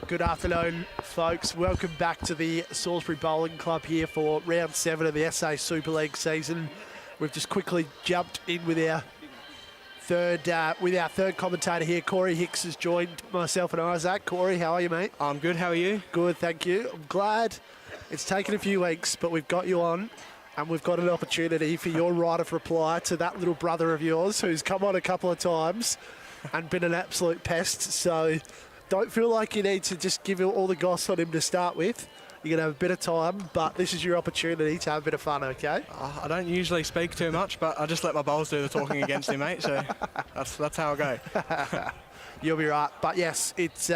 Good afternoon, folks. Welcome back to the Salisbury Bowling Club here for round 7 of the SA Super League season. We've just quickly jumped in with our third commentator here. Corey Hicks has joined myself and Isaac. Corey, how are you, mate? I'm good. How are you? Good, thank you. I'm glad it's taken a few weeks, but we've got you on, and we've got an opportunity for your right of reply to that little brother of yours who's come on a couple of times and been an absolute pest. So don't feel like you need to just give all the goss on him to start with. You're going to have a bit of time, but this is your opportunity to have a bit of fun, okay? I don't usually speak too much, but I just let my bowls do the talking against him, mate, so that's how I go. You'll be right. But yes, it's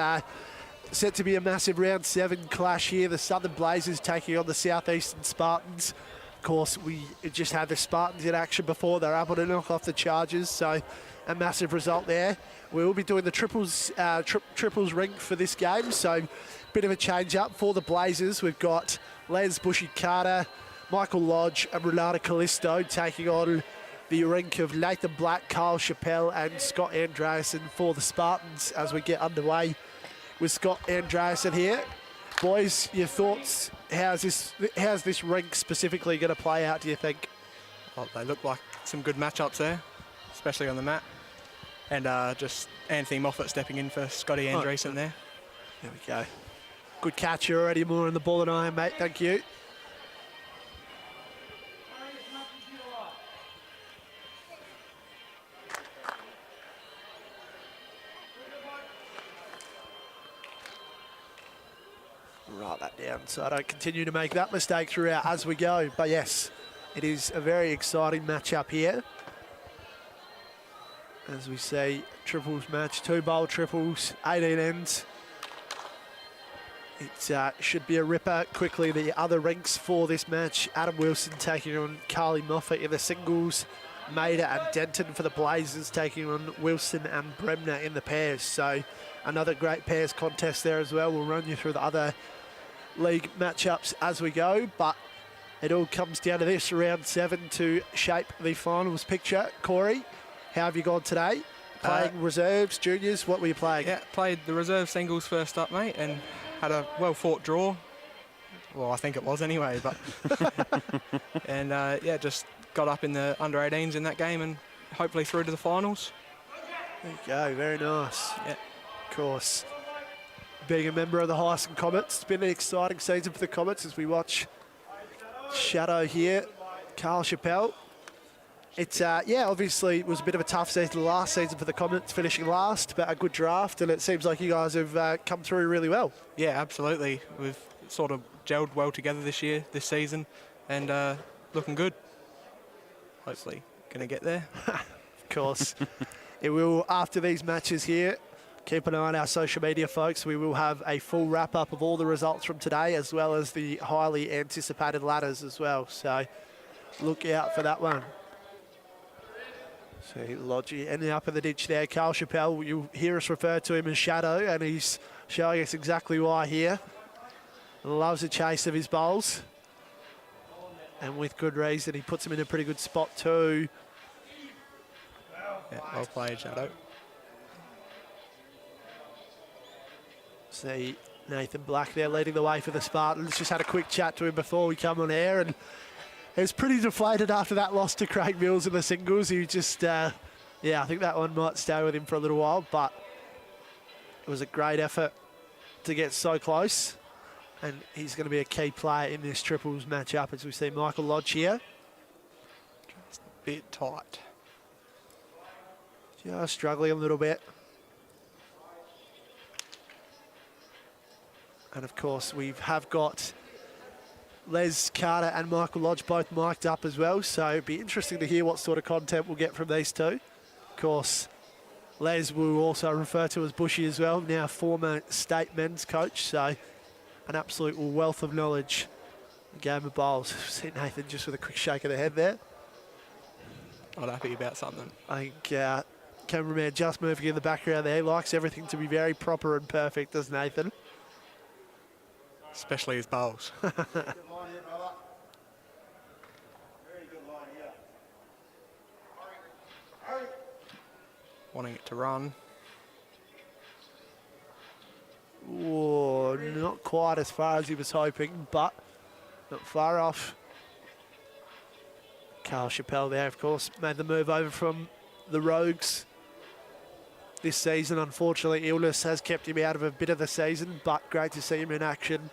set to be a massive round 7 clash here. The Southern Blazers taking on the Southeastern Spartans. Of course, we just had the Spartans in action before. They're able to knock off the Chargers, so a massive result there. We will be doing the triples ring for this game, so bit of a change up for the Blazers. We've got Les Bushy-Carter, Michael Lodge and Renata Callisto taking on the rink of Nathan Black, Kyle Chappell and Scott Andreasen for the Spartans as we get underway with Scott Andreasen here. Boys, your thoughts? How's this rink specifically going to play out, do you think? Well, they look like some good matchups there, especially on the mat. And just Anthony Moffat stepping in for Scotty Andreasen there. There we go. Good catch. You're already more on the ball than I am, mate. Thank you. Write that down so I don't continue to make that mistake throughout as we go. But yes, it is a very exciting matchup here. As we see, triples match, 2 bowl triples, 18 ends. It should be a ripper. Quickly, the other rinks for this match. Adam Wilson taking on Carly Moffat in the singles. Maida and Denton for the Blazers taking on Wilson and Bremner in the pairs. So another great pairs contest there as well. We'll run you through the other league matchups as we go, but it all comes down to this, round 7 to shape the finals picture. Corey, how have you gone today? Playing reserves, juniors, what were you playing? Yeah, played the reserve singles first up, mate, and had a well-fought draw. Well, I think it was anyway, but... and, yeah, just got up in the under-18s in that game and hopefully through to the finals. There you go, very nice. Yeah. Of course. Being a member of the Hyson Comets, it's been an exciting season for the Comets as we watch Shadow here, Carl Chappell. It's, yeah, obviously it was a bit of a tough season last season for the Comets, finishing last, but a good draft, and it seems like you guys have come through really well. Yeah, absolutely. We've sort of gelled well together this season, and looking good. Hopefully going to get there. Of course. It will, after these matches here, keep an eye on our social media, folks. We will have a full wrap-up of all the results from today, as well as the highly anticipated ladders as well, so look out for that one. So Lodgy ending up in the ditch there. Carl Chappell, you'll hear us refer to him as Shadow, and he's showing us exactly why here. Loves the chase of his bowls. And with good reason, he puts him in a pretty good spot too. Yeah, well played, Shadow. See Nathan Black there leading the way for the Spartans. Just had a quick chat to him before we come on air, and he was pretty deflated after that loss to Craig Mills in the singles. He just, yeah, I think that one might stay with him for a little while, but it was a great effort to get so close. And he's going to be a key player in this triples matchup as we see Michael Lodge here. Just a bit tight. Just struggling a little bit. And of course, we have got Les Carter and Michael Lodge both mic'd up as well, so it'd be interesting to hear what sort of content we'll get from these two. Of course, Les will also refer to as Bushy as well, now former state men's coach, so an absolute wealth of knowledge in the game of bowls. See Nathan just with a quick shake of the head there. Not happy about something. I think cameraman just moving in the background there. He likes everything to be very proper and perfect, does Nathan? Especially his bowls. Good line here, brother. Very good line here. Wanting it to run. Whoa. quite as far as he was hoping, but not far off. Carl Chappelle there, of course, made the move over from the Rogues this season. Unfortunately, illness has kept him out of a bit of the season, but great to see him in action.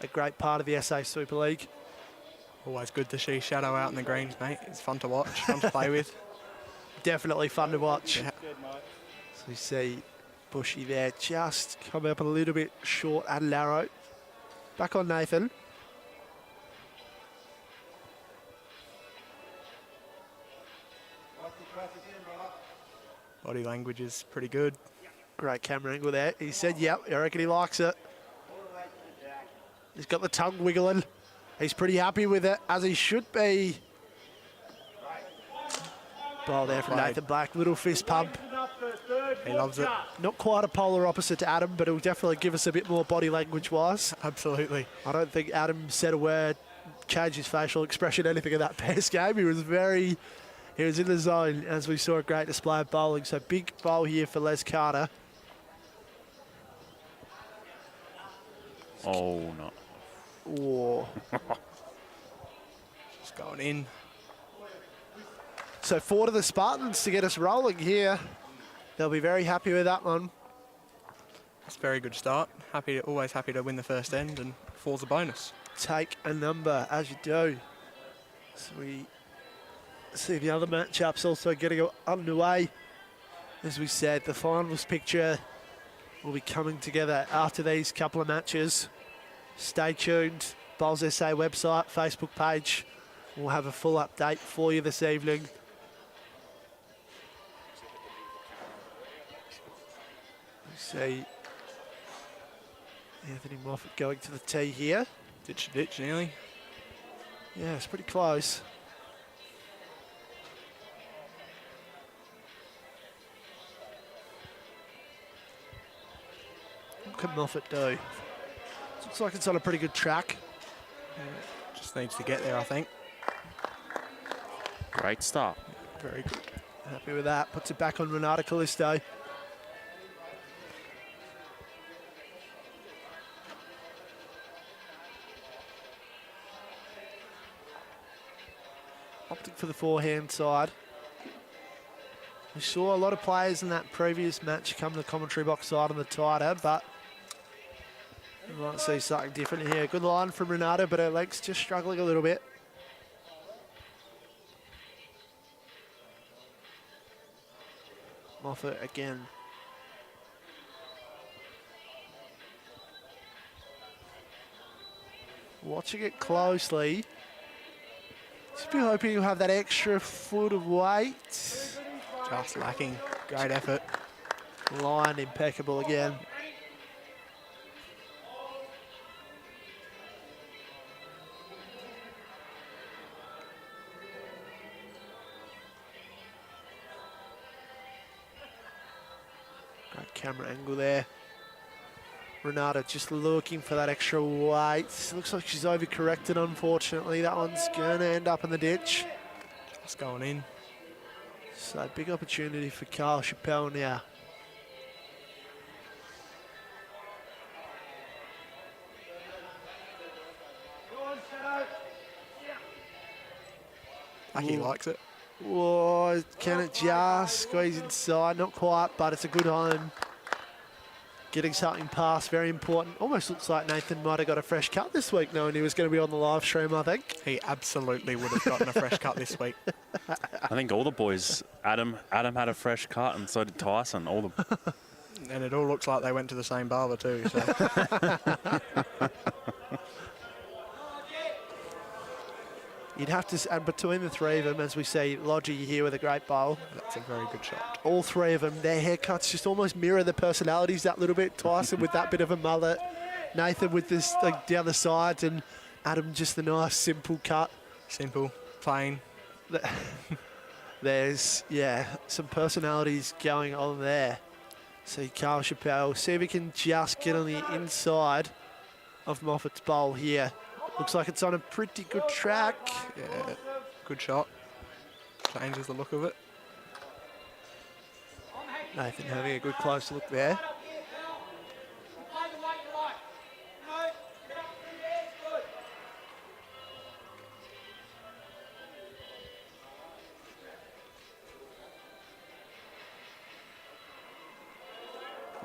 A great part of the SA Super League. Always good to see Shadow out in the greens, mate. It's fun to watch, fun to play with. Definitely fun to watch. Yeah. So we see Bushy there just come up a little bit short at an arrow. Back on Nathan. Body language is pretty good. Great camera angle there. He said, yep, I reckon he likes it. He's got the tongue wiggling. He's pretty happy with it, as he should be. Ball there from Nathan Black. Little fist pump. He loves it. Not quite a polar opposite to Adam, but he'll definitely give us a bit more body language-wise. Absolutely. I don't think Adam said a word, changed his facial expression, anything in that pace game. He was in the zone as we saw a great display of bowling. So big bowl here for Les Carter. Oh, no. Whoa. Just going in. So 4 to the Spartans to get us rolling here. They'll be very happy with that one. It's a very good start. Always happy to win the first end, and 4's a bonus. Take a number, as you do. So we see the other matchups also getting underway. As we said, the finals picture will be coming together after these couple of matches. Stay tuned. Bowls SA website, Facebook page. We'll have a full update for you this evening. We see Anthony Moffat going to the tee here. Ditch to ditch nearly. Yeah, it's pretty close. What can Moffat do? Looks like it's on a pretty good track. Just needs to get there, I think. Great start. Very good. Happy with that. Puts it back on Renata Callisto. Opting for the forehand side. We saw a lot of players in that previous match come to the commentary box side on the tighter, but we might see something different here. Good line from Renata, but her legs just struggling a little bit. Moffat again. Watching it closely. Just be hoping you'll have that extra foot of weight. Just lacking. Great effort. Line impeccable again. Great camera angle there. Renata just looking for that extra weight. Looks like she's overcorrected, unfortunately. That one's going to end up in the ditch. Just going in. So big opportunity for Carl Chappelle now. He likes it. Whoa, can it just squeeze inside? Not quite, but it's a good home. Getting something past, very important. Almost looks like Nathan might have got a fresh cut this week, knowing he was going to be on the live stream, I think. He absolutely would have gotten a fresh cut this week. I think all the boys, Adam had a fresh cut, and so did Tyson. All the And it all looks like they went to the same barber too. So. You'd have to, and between the three of them, as we see Lodgy here with a great bowl. That's a very good shot. All three of them, their haircuts just almost mirror the personalities that little bit. Tyson with that bit of a mullet, Nathan with this like down the sides, and Adam just the nice simple cut. Simple, plain. There's, yeah, some personalities going on there. See Carl Chappelle, see if he can just get on the inside of Moffat's bowl here. Looks like it's on a pretty good track. Yeah, good shot. Changes the look of it. Nathan having a good close look there.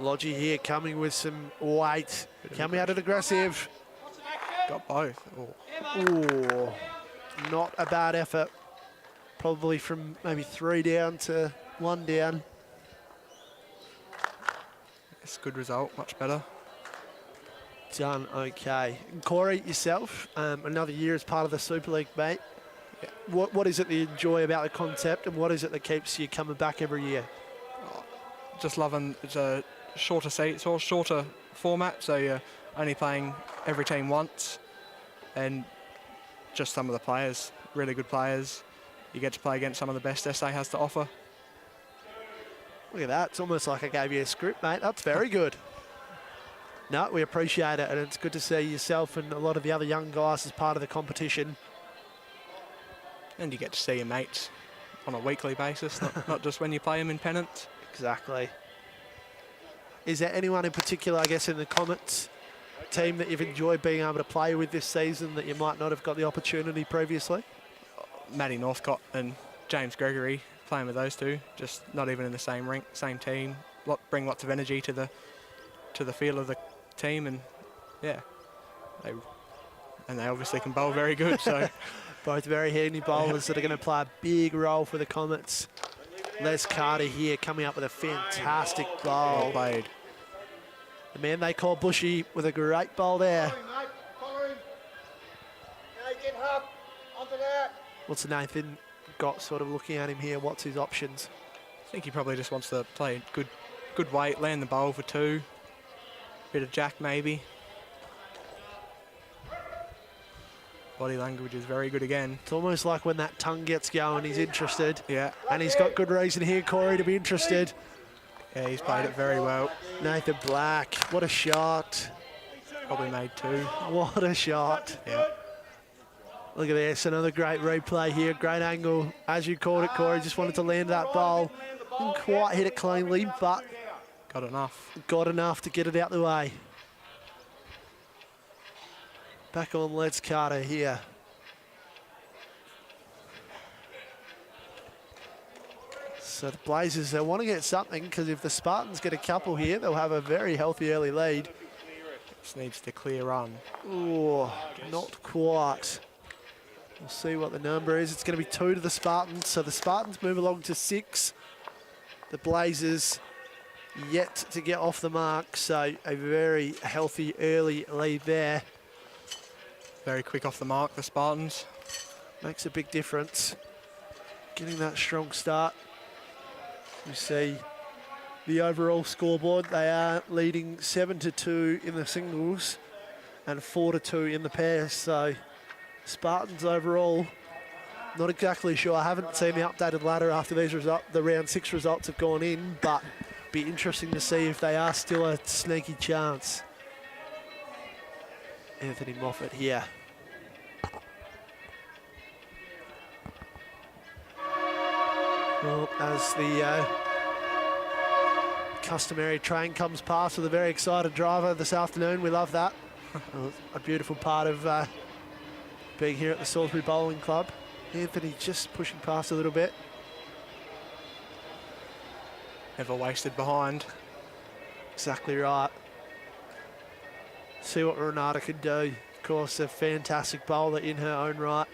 Lodgy here coming with some weight. Coming out and aggressive. Got both. Oh. Ooh, not a bad effort. Probably from maybe 3 down to 1 down. It's a good result, much better. Done okay. And Corey, yourself, another year as part of the Super League, mate. Yeah. What is it that you enjoy about the concept, and what is it that keeps you coming back every year? Just loving it's a shorter seats or shorter format, so you're only playing every team once, and just some of the players, really good players. You get to play against some of the best SA has to offer. Look at that. It's almost like I gave you a script, mate. That's very good. No, we appreciate it, and it's good to see yourself and a lot of the other young guys as part of the competition. And you get to see your mates on a weekly basis, not just when you play them in pennants. Exactly. Is there anyone in particular, I guess, in the Comets team that you've enjoyed being able to play with this season that you might not have got the opportunity previously? Matty Northcott and James Gregory, playing with those two, just not even in the same rink, same team. Bring lots of energy to the feel of the team, and yeah, they obviously can bowl very good. So both very handy bowlers that are going to play a big role for the Comets. Les Carter here coming up with a fantastic bowl. well played. The man they call Bushy with a great bowl there. Follow him. Now get up. Onto that. What's Nathan got sort of looking at him here? What's his options? I think he probably just wants to play good weight, land the bowl for 2. Bit of jack maybe. Body language is very good again. It's almost like when that tongue gets going, he's interested. Yeah. And he's got good reason here, Corey, to be interested. Yeah, he's played it very well. Nathan Black, what a shot. Probably made 2. What a shot. Yeah. Look at this, another great replay here, great angle. As you called it, Corey, just wanted to land that bowl. Didn't quite hit it cleanly, but Got enough. got enough to get it out the way. Back on Les Carter here. So the Blazers, they want to get something, because if the Spartans get a couple here, they'll have a very healthy early lead. Just needs to clear run. Oh, not quite. We'll see what the number is. It's going to be 2 to the Spartans. So the Spartans move along to 6. The Blazers yet to get off the mark. So a very healthy early lead there. Very quick off the mark, the Spartans. Makes a big difference. Getting that strong start. You see the overall scoreboard. They are leading 7-2 in the singles and 4-2 in the pairs. So Spartans overall, not exactly sure. I haven't seen the updated ladder after these the round 6 results have gone in, but be interesting to see if they are still a sneaky chance. Anthony Moffat here. Well, as the customary train comes past with a very excited driver this afternoon, we love that. A beautiful part of being here at the Salisbury Bowling Club. Anthony just pushing past a little bit. Never wasted behind. Exactly right. See what Renata can do. Of course, a fantastic bowler in her own right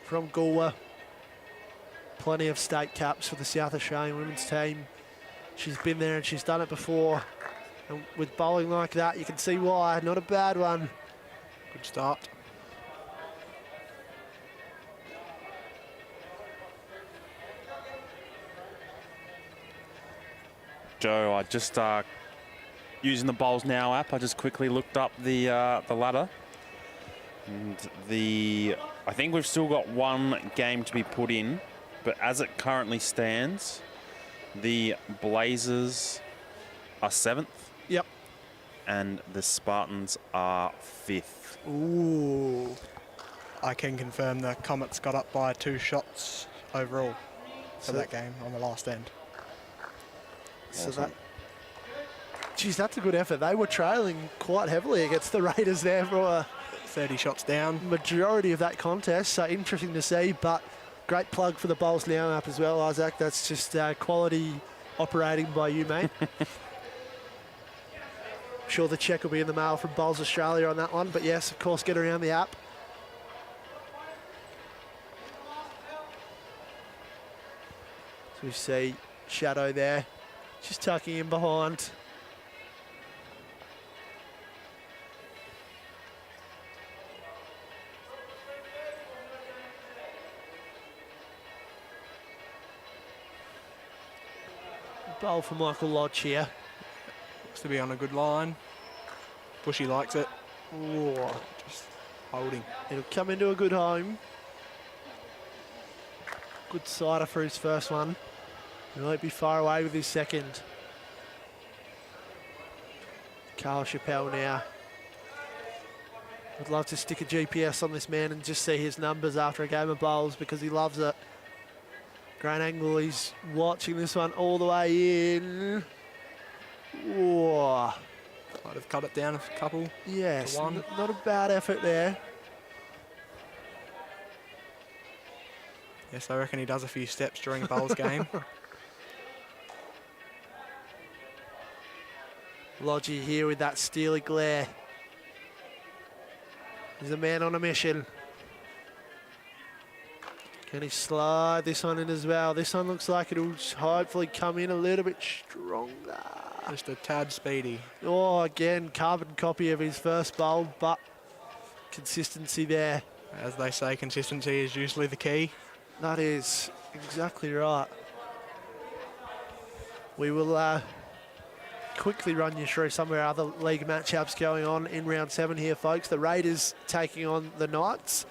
from Galway. Plenty of state caps for the South Australian women's team. She's been there and she's done it before. And with bowling like that, you can see why. Not a bad one. Good start. Joe, I just using the Bowls Now app, I just quickly looked up the ladder. And I think we've still got one game to be put in, but as it currently stands, the Blazers are 7th. Yep. And the Spartans are 5th. Ooh. I can confirm the Comets got up by 2 shots overall for So- that game on the last end. So geez, that's a good effort. They were trailing quite heavily against the Raiders there for a 30 shots down. majority of that contest. So interesting to see, but great plug for the Bowls Now app as well, Isaac. That's just quality operating by you, mate. sure the check will be in the mail from Bowls Australia on that one. But yes, of course, get around the app. So we see Shadow there, just tucking in behind. Bowl for Michael Lodge here. Looks to be on a good line. Bushy likes it. Oh, Just holding. it'll come into a good home. Good sider for his first one. He won't be far away with his second. Carl Chappelle now. Would love to stick a GPS on this man and just see his numbers after a game of bowls because he loves it. Great angle, he's watching this one all the way in. Whoa. Might have cut it down a couple. Yes, To one. not a bad effort there. Yes, I reckon he does a few steps during a bowls game. Lodgy here with that steely glare. He's a man on a mission. Can he slide this one in as well? This one looks like it'll hopefully come in a little bit stronger. Just a tad speedy. Oh, again, carbon copy of his first bowl, but consistency there. As they say, consistency is usually the key. That is exactly right. We will quickly run you through some of our other league matchups going on in round 7 here, folks. The Raiders taking on the Knights.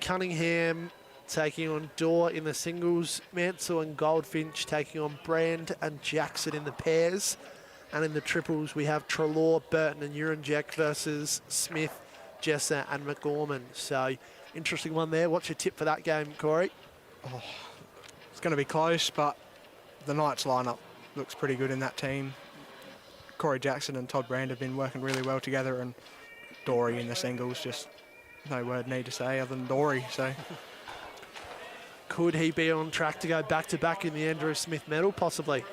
Cunningham taking on Dorr in the singles. Mansell and Goldfinch taking on Brand and Jackson in the pairs. And in the triples, we have Trelaw, Burton and Uranjek versus Smith, Jesser and McGorman. So, interesting one there. What's your tip for that game, Corey? It's going to be close, but the Knights lineup looks pretty good in that team. Corey Jackson and Todd Brand have been working really well together, and Dory in the singles, just no word need to say other than Dory. So could he be on track to go back-to-back in the Andrew Smith medal? Possibly.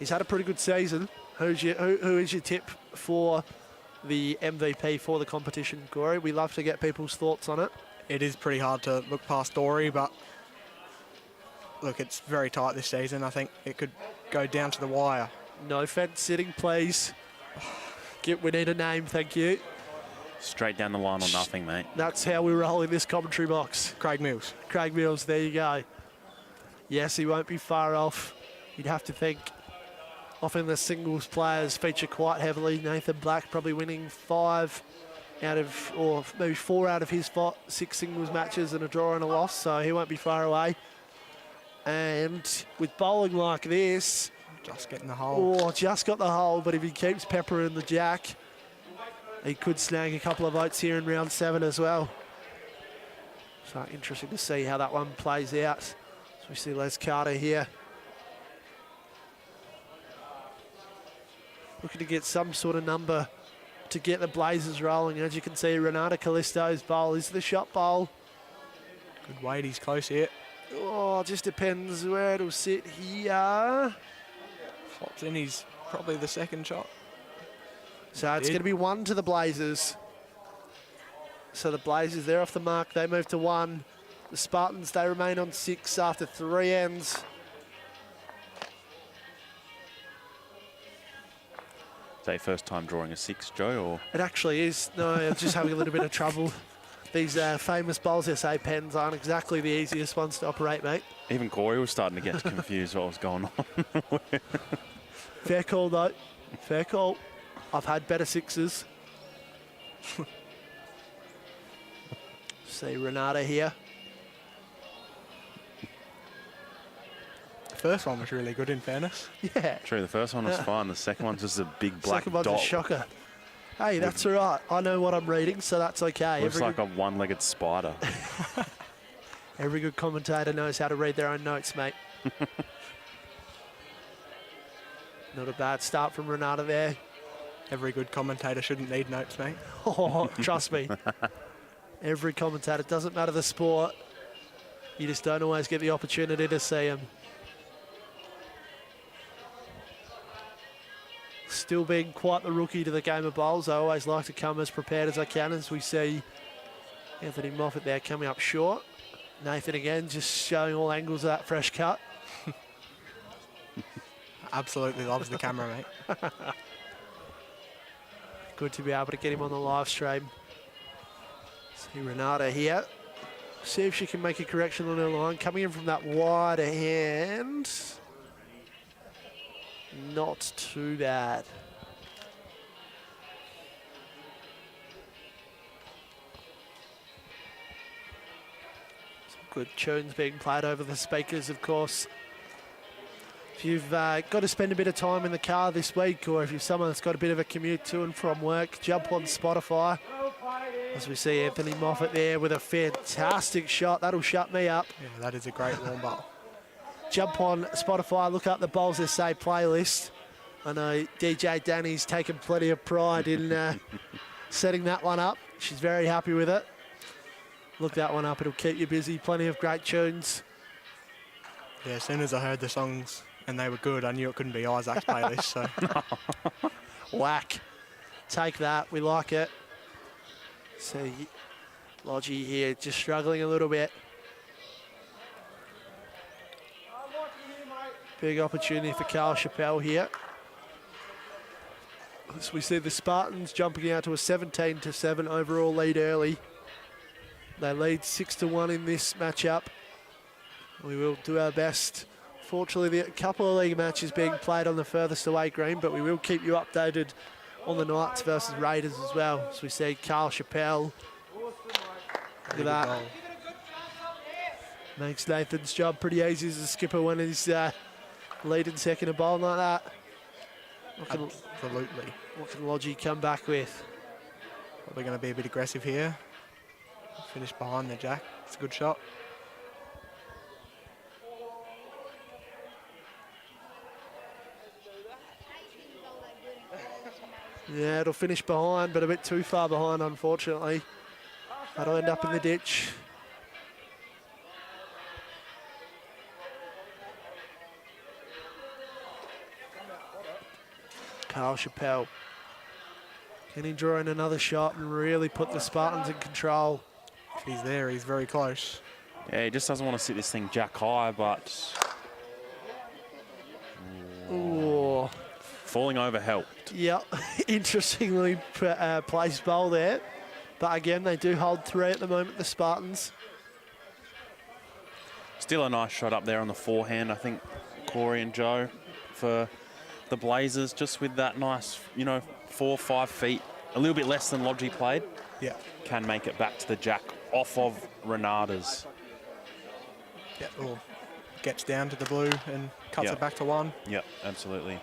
He's had a pretty good season. Who is your tip for the MVP for the competition, Corey? We love to get people's thoughts on it. it is pretty hard to look past Dory, but look, it's very tight this season. I think it could go down to the wire. No fence sitting, please. We need a name, thank you. Straight down the line or nothing, mate. That's how we roll in this commentary box. Craig Mills. Craig Mills, there you go. Yes, he won't be far off. You'd have to think. Often the singles players feature quite heavily. Nathan Black probably winning 5 out of, or maybe 4 out of his 6 singles matches and a draw and a loss, so he won't be far away. And with bowling like this, Just getting the hole. oh, just got the hole, but if he keeps peppering the jack, he could snag a couple of votes here in round 7 as well. So interesting to see how that one plays out. So we see Les Carter here. Looking to get some sort of number to get the Blazers rolling. As you can see, Renata Callisto's bowl is the shot bowl. Good weight, he's close here. Oh, just depends where it'll sit here. Flops in, he's probably the second shot. So it's going to be 1 to the Blazers. So the Blazers, they're off the mark. They move to 1. The Spartans, they remain on 6 after 3 ends. Is that your first time drawing a 6, Joe? Or It actually is. No, I'm just having a little bit of trouble. These famous Bowls SA pens aren't exactly the easiest ones to operate, mate. even Corey was starting to get confused what was going on. Fair call, though. Fair call. I've had better 6s. See Renata here. The first one was really good, in fairness. Yeah. True, the first one was fine. The second one's just a big black Second one's a dot. shocker. Hey, that's all right. I know what I'm reading, so that's okay. Looks like a one-legged spider. Every good commentator knows how to read their own notes, mate. Not a bad start from Renata there. Every good commentator shouldn't need notes, mate. Oh, trust me. Every commentator, doesn't matter the sport. You just don't always get the opportunity to see them. still being quite the rookie to the game of bowls. I always like to come as prepared as I can, as we see Anthony Moffat there coming up short. Nathan again just showing all angles of that fresh cut. Absolutely loves the camera, mate. Good to be able to get him on the live stream. See Renata here. See if she can make a correction on her line. Coming in from that wider hand. Not too bad. Some good tunes being played over the speakers, of course. If you've got to spend a bit of time in the car this week, or if you're someone that's got a bit of a commute to and from work, jump on Spotify. As we see Anthony Moffat there with a fantastic shot. That'll shut me up. Yeah, that is a great warm bowl. Jump on Spotify, look up the Bowls SA playlist. I know DJ Danny's taken plenty of pride in setting that one up. She's very happy with it. Look that one up, it'll keep you busy. Plenty of great tunes. Yeah, as soon as I heard the songs and they were good, I knew it couldn't be Isaac's playlist. So Whack. Take that, we like it. See Logie here just struggling a little bit. Big opportunity for Carl Chappelle here. As we see the Spartans jumping out to a 17-7 overall lead early. They lead 6-1 in this matchup. We will do our best. Fortunately, a couple of league matches being played on the furthest away green, but we will keep you updated on the Knights versus Raiders as well. As we see Carl Chappelle. Look at that. Makes Nathan's job pretty easy as a skipper when he's leading second a bowl like that. absolutely. What can Logie come back with? Probably going to be a bit aggressive here. Finish behind the jack. It's a good shot. Yeah, it'll finish behind, but a bit too far behind, unfortunately. That'll end up in the ditch. Carl Chappelle. Can he draw in another shot and really put the Spartans in control? If he's there, he's very close. Yeah, he just doesn't want to sit this thing jack high, but Ooh. falling over helped. Yep, interestingly placed bowl there. But again, they do hold three at the moment, the Spartans. Still a nice shot up there on the forehand, I think, Corey and Joe, for the Blazers, just with that nice, 4 or 5 feet, a little bit less than Logie played. Yeah. Can make it back to the jack off of Renata's. Yeah. Well, gets down to the blue and cuts it back to 1. Yep, absolutely.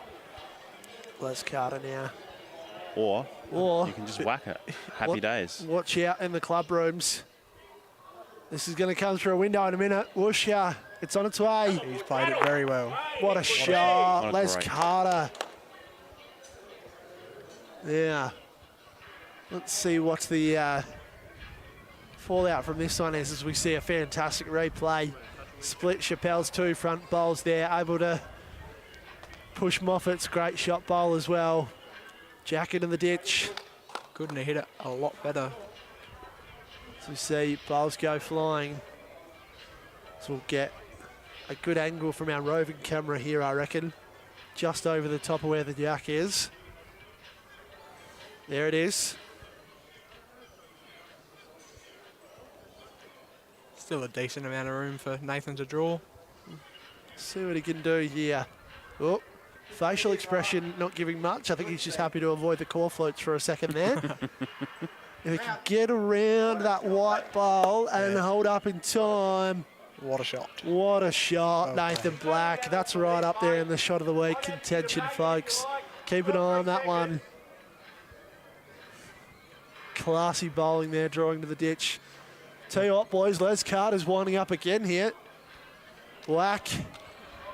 Les Carter now. Or Or you can just whack it. Happy days. Watch out in the club rooms. This is going to come through a window in a minute. Whoosh, it's on its way. He's played it very well. What a shot, What a Les great- Carter. Yeah. Let's see what the fallout from this one is as we see a fantastic replay. Split Chappelle's 2 front bowls there, able to push Moffat's great shot bowl as well. Jacket in the ditch. Couldn't have hit it a lot better. As we see bowls go flying. So we'll get a good angle from our roving camera here, I reckon. Just over the top of where the jack is. There it is. Still a decent amount of room for Nathan to draw. See what he can do here. Oh, facial expression not giving much. I think he's just happy to avoid the core floats for a second there. If he can get around that white bowl and hold up in time. What a shot. What a shot, Okay. Nathan Black. That's right up there in the shot of the week contention, folks. Keep an eye on that one. Classy bowling there, drawing to the ditch. Tell you what, boys, Les Carter's winding up again here. Black.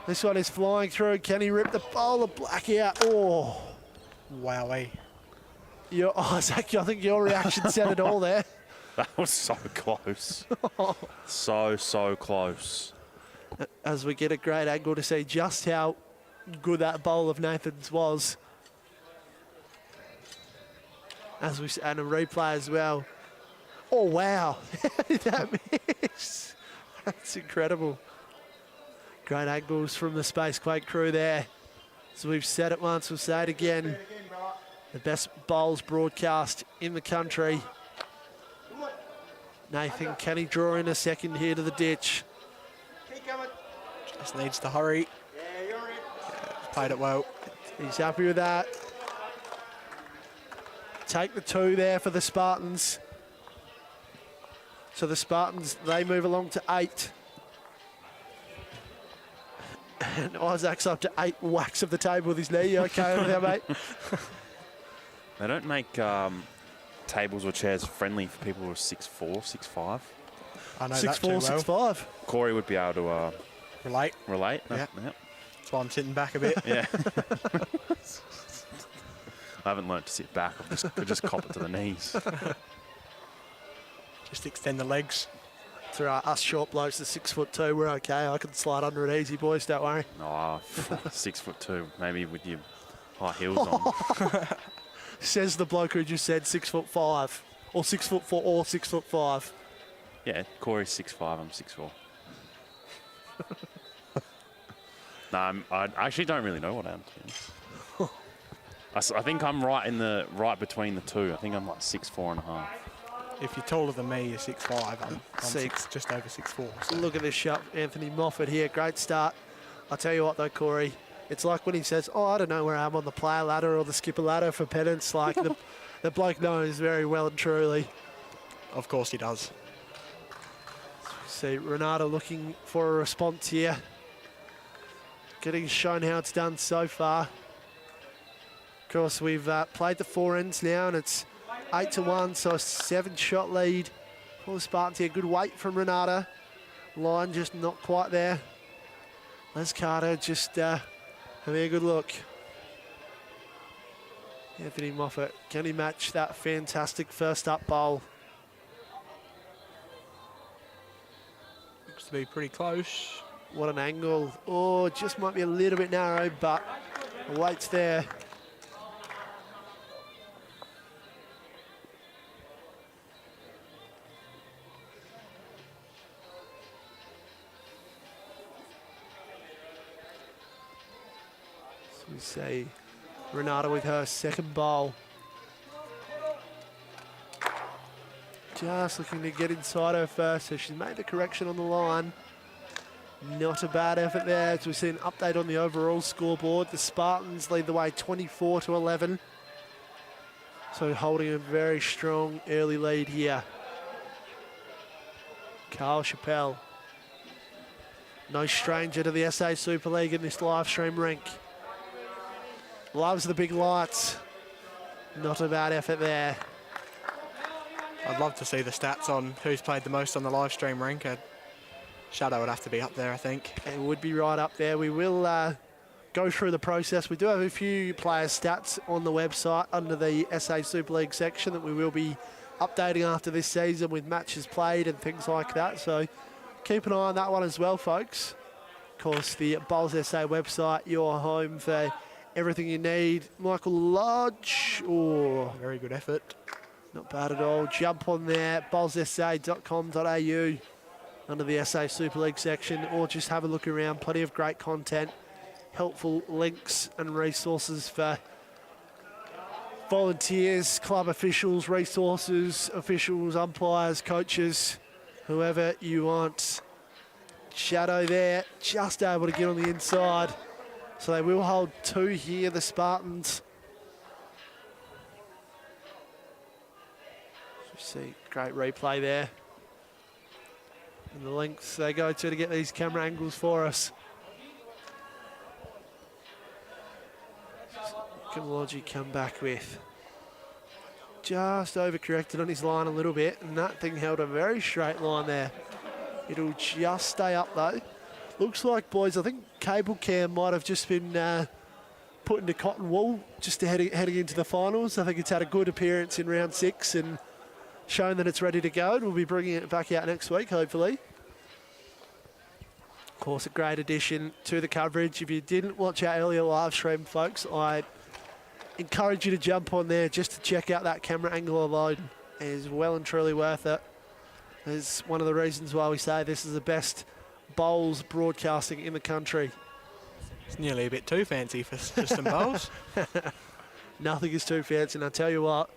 This one is flying through. Can he rip the bowl of Black out? Oh. Wowee. Isaac, I think your reaction said it all there. That was so close. so close. As we get a great angle to see just how good that bowl of Nathan's was. And a replay as well. Oh, wow. How did that miss? That's incredible. Great angles from the Spacequake crew there. So we've said it once, we'll say it again. The best bowls broadcast in the country. Nathan, can he draw in a second here to the ditch? Keep coming. Just needs to hurry. Yeah, you're it. Played it well. He's happy with that. Take the 2 there for the Spartans. So the Spartans, they move along to 8. And Isaac's up to 8 whacks of the table with his knee. You okay over there, mate? They don't make tables or chairs friendly for people who are 6'4", 6'5". I know 6'4", that too well. 6'5". Corey would be able to Relate. relate. Yeah. Yep. That's why I'm sitting back a bit. Yeah. I haven't learnt to sit back. I just cop it to the knees. Just extend the legs. It's all right, us short blokes, the 6'2", we're okay. I can slide under it easy, boys, don't worry. Oh, 6'2", maybe with your high heels on. Says the bloke who just said 6'5", or 6'4", or 6'5". Yeah, Corey's 6'5", I'm 6'4". No, I actually don't really know what I am, to be honest. I think I'm right between the two. I think I'm like 6'4.5". If you're taller than me, you're 6'5". I'm just over 6'4". So. Look at this shot, Anthony Moffat here. Great start. I'll tell you what though, Corey. It's like when he says, oh, I don't know where I am on the player ladder or the skipper ladder for pennants. Like the bloke knows very well and truly. Of course he does. See Renata looking for a response here. Getting shown how it's done so far. Of course, we've played the 4 ends now and it's 8-1, so a 7-shot lead for the Spartans here. Good weight from Renata. Line just not quite there. Les Carter just having a good look. Anthony Moffat, can he match that fantastic first up bowl? Looks to be pretty close. What an angle. Oh, it just might be a little bit narrow, but the weight's there. So we see Renata with her second bowl. Just looking to get inside her first, so she's made the correction on the line. Not a bad effort there. As we see an update on the overall scoreboard, the Spartans lead the way 24-11. So holding a very strong early lead here. Carl Chappelle, no stranger to the SA Super League in this live stream rink. Loves the big lights. Not a bad effort there. I'd love to see the stats on who's played the most on the live stream rink. Shadow would have to be up there, I think. It would be right up there. We will go through the process. We do have a few player stats on the website under the SA Super League section that we will be updating after this season with matches played and things like that. So keep an eye on that one as well, folks. Of course, the Bowls SA website, your home for everything you need. Michael Lodge. Oh, Very good effort. not bad at all. Jump on there, bowlssa.com.au. under the SA Super League section, or just have a look around. Plenty of great content, helpful links and resources for volunteers, club officials, resources, officials, umpires, coaches, whoever you want. Shadow there, just able to get on the inside. So they will hold 2 here, the Spartans. See, great replay there. And the lengths they go to get these camera angles for us. Can Logie come back with? Just overcorrected on his line a little bit, and that thing held a very straight line there. It'll just stay up though. Looks like, boys, I think cable cam might have just been put into cotton wool just heading into the finals. I think it's had a good appearance in round 6 and shown that it's ready to go, and we'll be bringing it back out next week, hopefully. Of course, a great addition to the coverage. If you didn't watch our earlier live stream, folks, I encourage you to jump on there just to check out that camera angle alone. It is well and truly worth it. It's one of the reasons why we say this is the best bowls broadcasting in the country. It's nearly a bit too fancy for just some bowls. Nothing is too fancy, and I tell you what,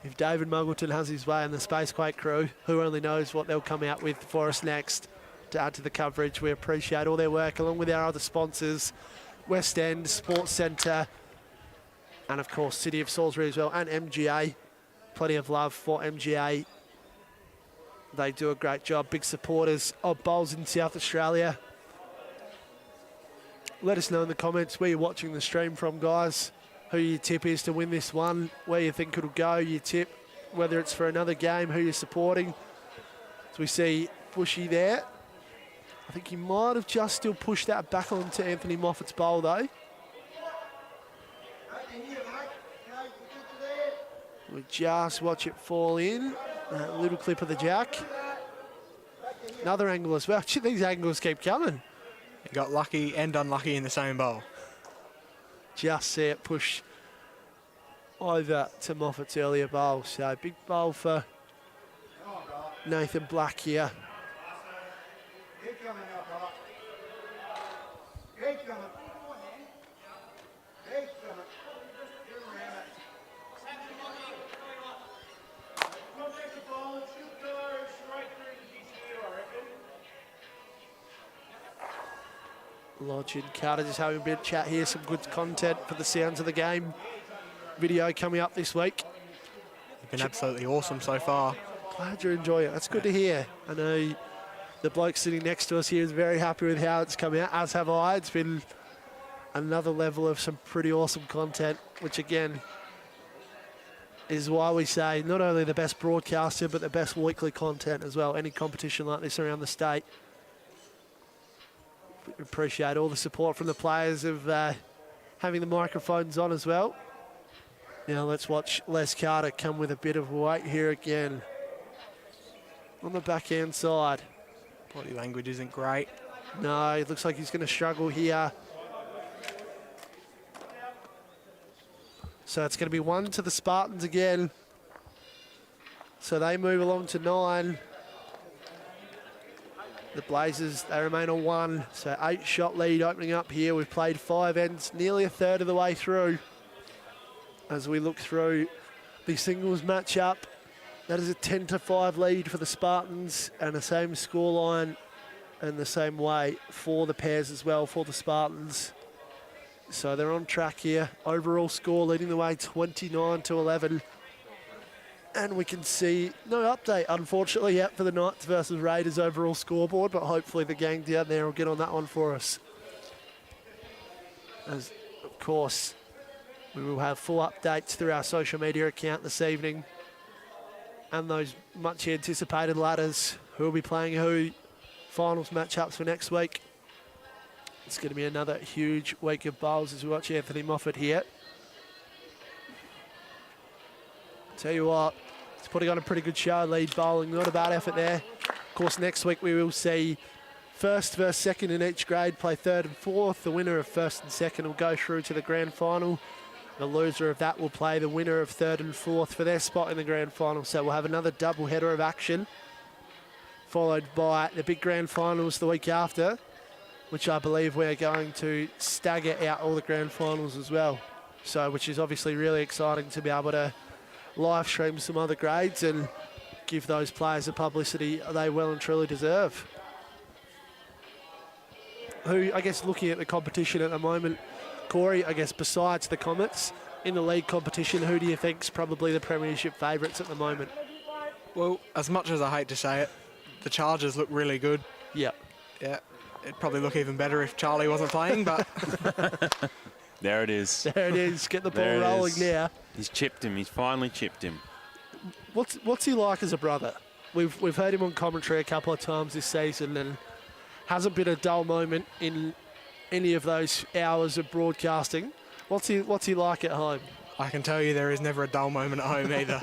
if David Muggleton has his way and the Spacequake crew, who only knows what they'll come out with for us next to add to the coverage. We appreciate all their work, along with our other sponsors, West End, Sports Centre, and of course City of Salisbury as well, and MGA. Plenty of love for MGA. They do a great job, big supporters of bowls in South Australia. Let us know in the comments where you're watching the stream from, guys. Who your tip is to win this one, where you think it'll go, your tip, whether it's for another game, who you're supporting. As we see Bushy there. I think he might have just still pushed that back onto Anthony Moffat's bowl though. We just watch it fall in. A little clip of the jack. Another angle as well. These angles keep coming. He got lucky and unlucky in the same bowl. Just see it push over to Moffat's earlier bowl. So big bowl for Nathan Black here. Keep coming up, Hawk. Keep coming. Keep coming. You're around it. Come take the ball and shoot guards right through the GCU, I reckon. Lodge and Carter just having a bit of chat here. Some good content for the Sounds of the Game video coming up this week. You've been absolutely awesome so far. Glad you're enjoying it. That's good to hear. I know the bloke sitting next to us here is very happy with how it's come out, as have I. It's been another level of some pretty awesome content, which again is why we say not only the best broadcaster, but the best weekly content as well. Any competition like this around the state. We appreciate all the support from the players of having the microphones on as well. Now let's watch Les Carter come with a bit of weight here again. On the backhand side. Body language isn't great. No, it looks like he's going to struggle here. So it's going to be 1 to the Spartans again. So they move along to 9. The Blazers, they remain on 1. So 8-shot lead opening up here. We've played 5 ends, nearly a third of the way through. As we look through the singles matchup, that is a 10-5 lead for the Spartans, and the same scoreline and the same way for the pairs as well for the Spartans. So they're on track here. Overall score leading the way 29-11. And we can see no update, unfortunately, yet for the Knights versus Raiders overall scoreboard, but hopefully the gang down there will get on that one for us. As, of course, we will have full updates through our social media account this evening. And those much anticipated ladders, who will be playing who, finals matchups for next week. It's going to be another huge week of bowls as we watch Anthony Moffat here. Tell you what, he's putting on a pretty good show, lead bowling, not a bad effort there. Of course, next week we will see first versus second in each grade play third and fourth. The winner of first and second will go through to the grand final. The loser of that will play the winner of third and fourth for their spot in the grand final. So we'll have another double header of action, followed by the big grand finals the week after, which I believe we're going to stagger out all the grand finals as well. So, which is obviously really exciting to be able to live stream some other grades and give those players the publicity they well and truly deserve. Who, I guess, looking at the competition at the moment, Corey, I guess besides the Comets, in the league competition, who do you think's probably the premiership favourites at the moment? Well, as much as I hate to say it, the Chargers look really good. Yep. Yeah, it'd probably look even better if Charlie wasn't playing, but... There it is. There it is. Get the ball There it rolling is. now. He's chipped him. He's finally chipped him. What's he like as a brother? We've heard him on commentary a couple of times this season, and hasn't been a dull moment in any of those hours of broadcasting. What's he like at home? I can tell you there is never a dull moment at home either.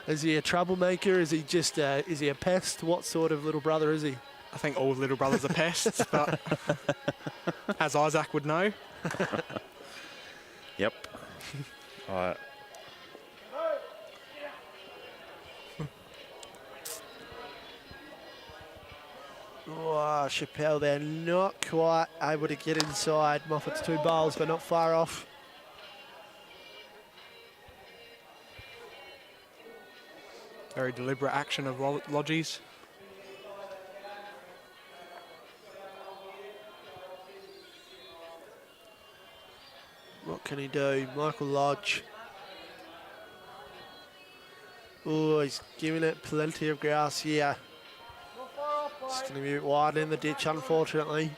Is he a troublemaker? Is he just is he a pest? What sort of little brother is he? I think all little brothers are pests, but as Isaac would know. Yep. Oh, Chappelle there, not quite able to get inside. Moffat's 2 bowls, but not far off. Very deliberate action of Lodgies. What can he do? Michael Lodge. Oh, he's giving it plenty of grass here. It's going to be a bit wide in the ditch, unfortunately.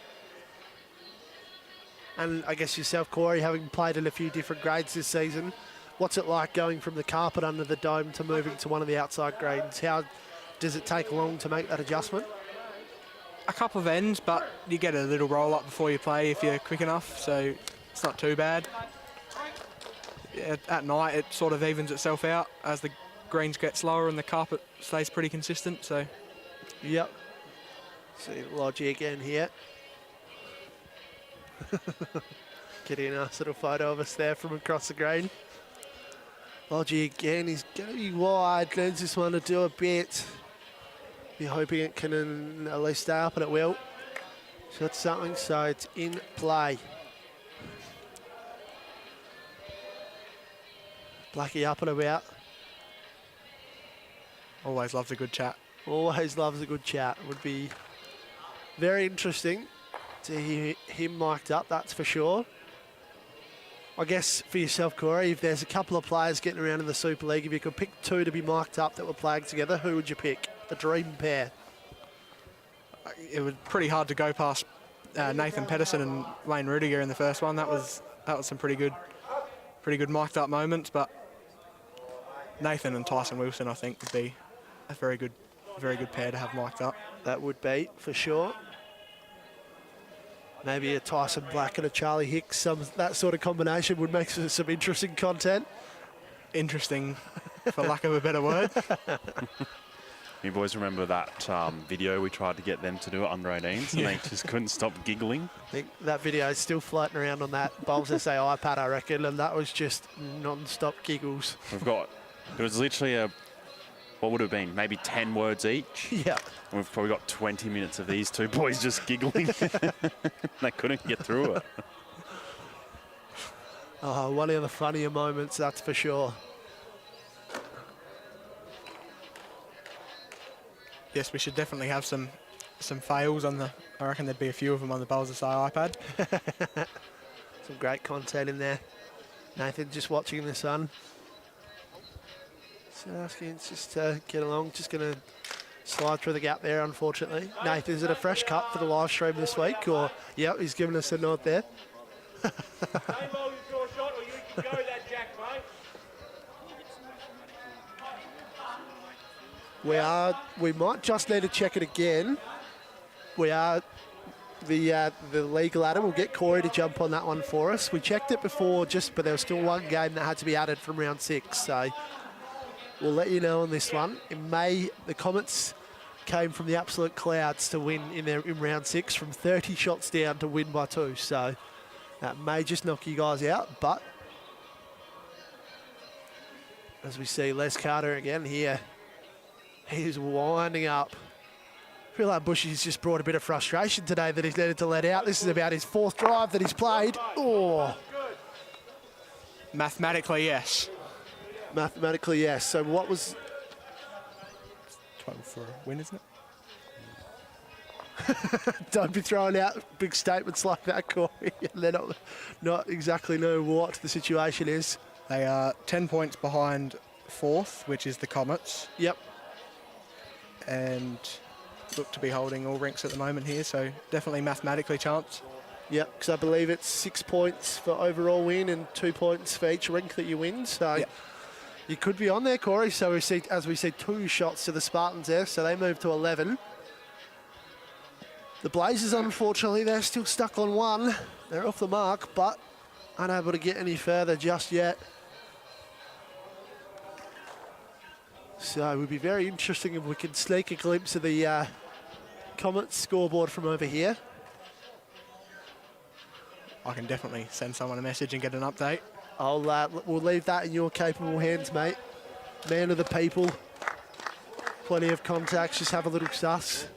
And I guess yourself, Corey, having played in a few different grades this season, what's it like going from the carpet under the dome to moving to one of the outside grades? How does it take long to make that adjustment? A couple of ends, but you get a little roll up before you play if you're quick enough, so it's not too bad. At night, it sort of evens itself out as the greens get slower and the carpet stays pretty consistent. So, yep. See Lodgy again here. Getting a nice little photo of us there from across the green. Lodgy again, he's going to be wide, needs this one to do a bit. Be hoping it can at least stay up, and it will. So that's something, so it's in play. Blackie up and about. always loves a good chat. Always loves a good chat. Would be very interesting to hear him mic'd up, that's for sure. I guess for yourself, Corey, if there's a couple of players getting around in the Super League, if you could pick 2 to be mic'd up that were playing together, who would you pick? The dream pair. It was pretty hard to go past Nathan Pedersen and Wayne Rudiger in the first one. That was some pretty good mic'd up moments. But Nathan and Tyson Wilson, I think, would be a very good pair to have mic'd up. That would be for sure. Maybe a Tyson Black and a Charlie Hicks. That sort of combination would make some interesting content. Interesting, for lack of a better word. You boys remember that video we tried to get them to do at under 18s and they just couldn't stop giggling? I think that video is still floating around on that Bowls SA iPad, I reckon, and that was just non-stop giggles. It was literally what would it have been, maybe 10 words each? Yeah. And we've probably got 20 minutes of these two boys just giggling. They couldn't get through it. Oh, one of the funnier moments, that's for sure. Yes, we should definitely have some fails on the. I reckon there'd be a few of them on the Bowls SA iPad. Some great content in there. Nathan just watching this one. So asking just to get along, just going to slide through the gap there, unfortunately. Nathan, is it a fresh cut for the live stream this week? Or, yep, he's giving us a nod there. We might just need to check it again. The league ladder. We'll get Corey to jump on that one for us. We checked it before, but there was still one game that had to be added from round 6. So we'll let you know on this one. In May, the Comets came from the absolute clouds to win in round 6, from 30 shots down to win by 2. So that may just knock you guys out. But as we see Les Carter again here, he's winding up. I feel like Bushy's just brought a bit of frustration today that he's needed to let out. This is about his 4th drive that he's played. Oh. Mathematically, yes. Mathematically, yes. So what was... 12 for a win, isn't it? Don't be throwing out big statements like that, Corey. They're not exactly know what the situation is. They are 10 points behind 4th, which is the Comets. Yep. And look to be holding all ranks at the moment here, so definitely mathematically chance. Yep, because I believe it's 6 points for overall win and 2 points for each rank that you win. So yep. You could be on there, Corey. So we see 2 shots to the Spartans there, so they move to 11. The Blazers, unfortunately, they're still stuck on 1. They're off the mark, but unable to get any further just yet. So it would be very interesting if we could sneak a glimpse of the Comets scoreboard from over here. I can definitely send someone a message and get an update. We'll leave that in your capable hands, mate. Man of the people. Plenty of contacts. Just have a little suss.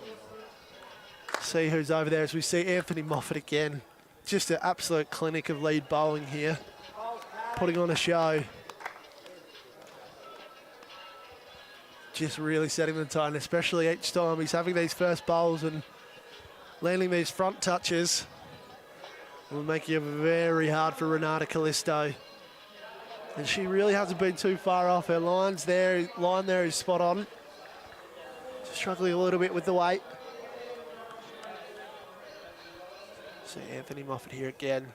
See who's over there as we see Anthony Moffat again. Just an absolute clinic of lead bowling here. Putting on a show. Just really setting the tone, especially each time he's having these first bowls and landing these front touches. Will make it very hard for Renata Callisto. And she really hasn't been too far off. Her line there is spot on. Struggling a little bit with the weight. So Anthony Moffat here again.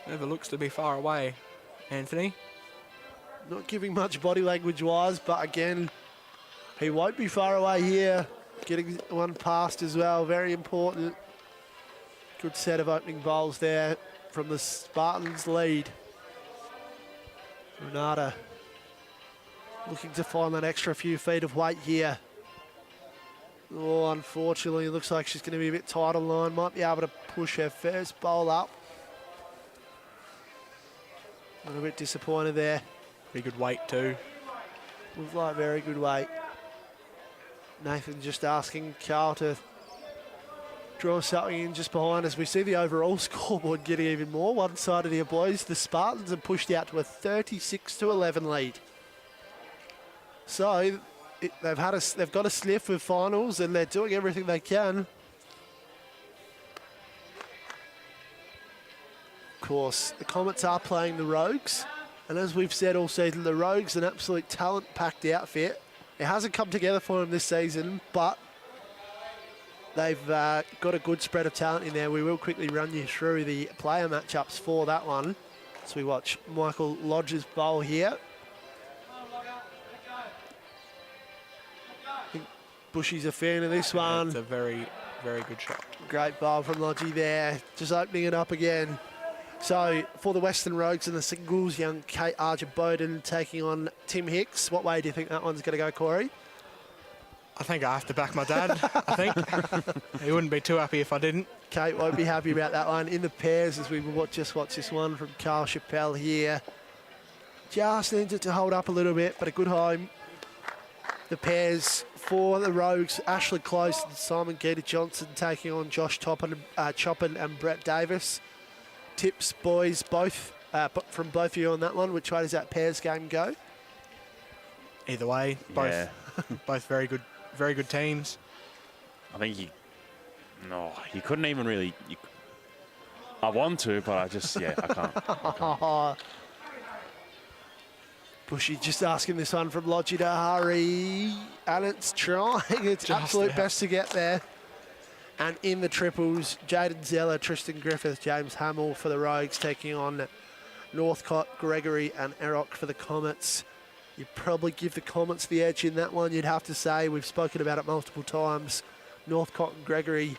Never looks to be far away, Anthony. Not giving much body language wise, but again, he won't be far away here. Getting one past as well, very important. Good set of opening bowls there from the Spartans lead. Renata looking to find that extra few feet of weight here. Oh, unfortunately, it looks like she's going to be a bit tight on line. Might be able to push her first bowl up. A little bit disappointed there. Pretty good weight too. Looks like very good weight. Nathan just asking Carl to draw something in just behind us. We see the overall scoreboard getting even more one-sided here, boys. The Spartans have pushed out to a 36-11 lead. So they've got a sniff with finals, and they're doing everything they can. Of course, the Comets are playing the Rogues, and as we've said all season, the Rogues an absolute talent-packed outfit. It hasn't come together for them this season, but they've got a good spread of talent in there. We will quickly run you through the player matchups for that one. So we watch Michael Lodge's bowl here. I think Bushy's a fan of this one. It's a very, very good shot. Great bowl from Lodgy there, just opening it up again. So for the Western Rogues in the singles, young Kate Archer-Bowden taking on Tim Hicks. What way do you think that one's going to go, Corey? I think I have to back my dad, I think. He wouldn't be too happy if I didn't. Kate won't be happy about that one. In the pairs, as we just watch this one from Carl Chappelle here. Just needs it to hold up a little bit, but a good home. The pairs for the Rogues, Ashley Close and Simon Keita Johnson taking on Josh Choppin and Brett Davis. Tips, boys, both from both of you on that one. Which way does that pairs game go? Either way, both both very good teams. I think you couldn't even really. I want to, but I can't. Bushy just asking this one from Lodgy to hurry, and it's trying its Just absolute out. best to get there. And in the triples, Jaden Zeller, Tristan Griffith, James Hamill for the Rogues taking on Northcott, Gregory and Errock for the Comets. You'd probably give the Comets the edge in that one, you'd have to say. We've spoken about it multiple times. Northcott and Gregory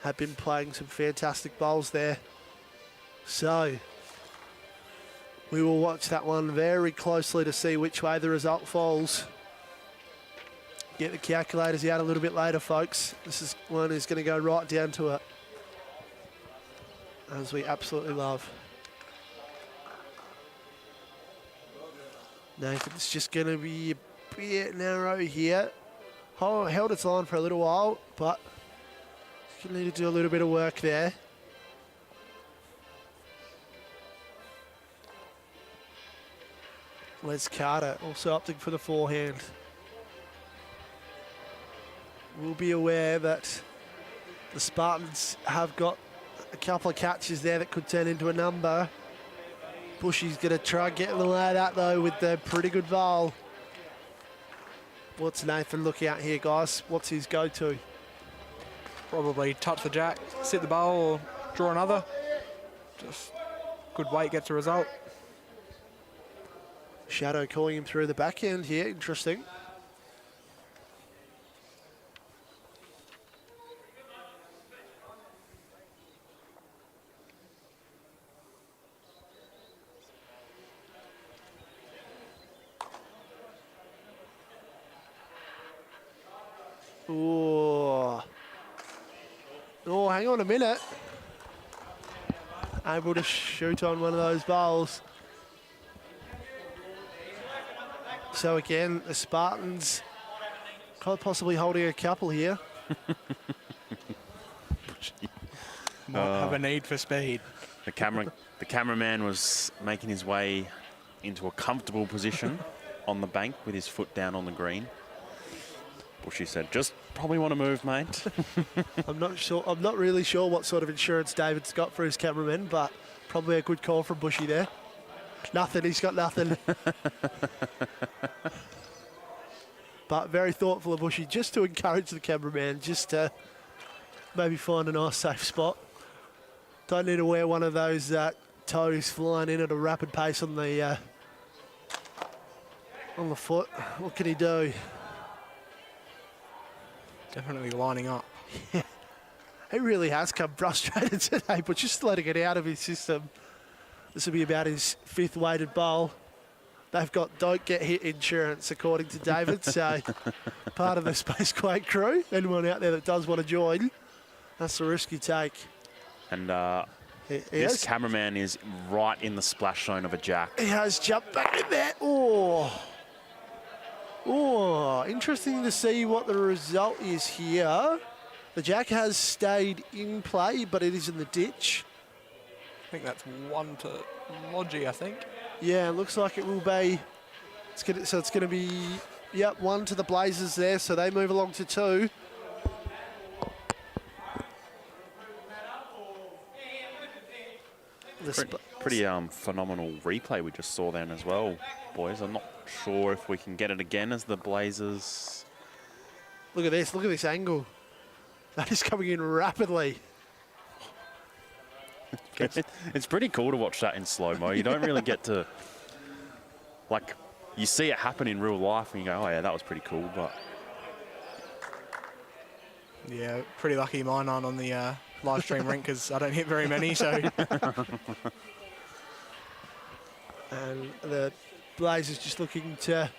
have been playing some fantastic bowls there. So we will watch that one very closely to see which way the result falls. Get the calculators out a little bit later, folks. This one is going to go right down to it, as we absolutely love. Nathan's just going to be a bit narrow here. Held its line for a little while, but it's going to need to do a little bit of work there. Les Carter also opting for the forehand. We'll be aware that the Spartans have got a couple of catches there that could turn into a number. Bushy's going to try and get a little out of that, though, with the pretty good bowl. What's Nathan looking at here, guys? What's his go-to? Probably touch the jack, sit the bowl, or draw another. Just good weight gets a result. Shadow calling him through the backhand here. Interesting. hang on a minute. Able to shoot on one of those bowls. So again, the Spartans quite possibly holding a couple here. Might have a need for speed. The cameraman was making his way into a comfortable position on the bank with his foot down on the green. Bushy said, just probably want to move, mate. I'm not sure. I'm not really sure what sort of insurance David's got for his cameraman, but probably a good call from Bushy there. Nothing. He's got nothing. But very thoughtful of Bushy, just to encourage the cameraman, just to maybe find a nice safe spot. Don't need to wear one of those toes flying in at a rapid pace on the foot. What can he do? Definitely lining up. Yeah. He really has come frustrated today, but just letting it out of his system. This will be about his 5th weighted bowl. They've got don't get hit insurance, according to David, so part of the Spacequake crew. Anyone out there that does want to join, that's the risk you take. And this cameraman is right in the splash zone of a jack. He has jumped back in there. Oh, interesting to see what the result is here. The jack has stayed in play, but it is in the ditch. I think that's 1 to Logie, I think. Yeah, it looks like it will be. It's going to be, yep, 1 to the Blazers there, so they move along to 2. Pretty phenomenal replay we just saw then as well, boys. I'm not sure if we can get it again as the Blazers. Look at this angle. That is coming in rapidly. It's pretty cool to watch that in slow-mo. You don't really get to, like, you see it happen in real life and you go, oh yeah, that was pretty cool, but. Yeah, pretty lucky mine aren't on the live stream rink because I don't hit very many, so. And the Blazers just looking to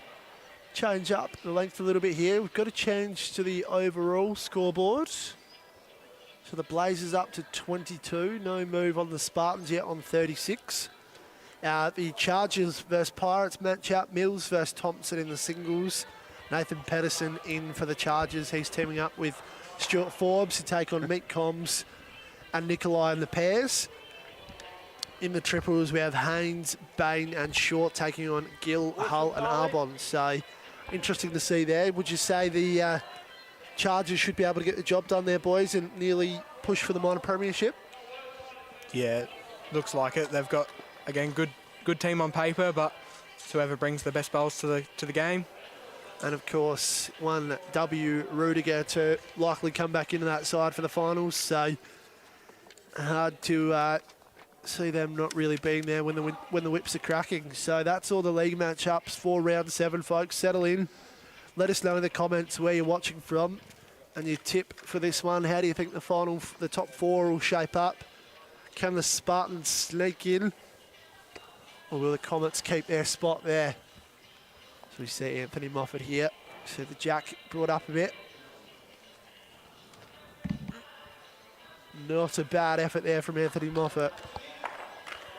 change up the length a little bit here. We've got to change to the overall scoreboard. So the Blazers up to 22. No move on the Spartans yet on 36. The Chargers versus Pirates matchup. Mills versus Thompson in the singles. Nathan Pedersen in for the Chargers. He's teaming up with Stuart Forbes to take on Meek Combs and Nikolai in the pairs. In the triples, we have Haynes, Bain and Short taking on Gill, Hull and Arbon. So interesting to see there. Would you say the Chargers should be able to get the job done there, boys, and nearly push for the minor premiership? Yeah, looks like it. They've got, again, good team on paper, but it's whoever brings the best bowls to the game. And of course, one W Rudiger to likely come back into that side for the finals. So hard to see them not really being there when the whips are cracking. So that's all the league matchups for round 7, folks. Settle in. Let us know in the comments where you're watching from and your tip for this one. How do you think the top 4 will shape up? Can the Spartans sneak in? Or will the Comets keep their spot there? So we see Anthony Moffat here. So the jack brought up a bit. Not a bad effort there from Anthony Moffat.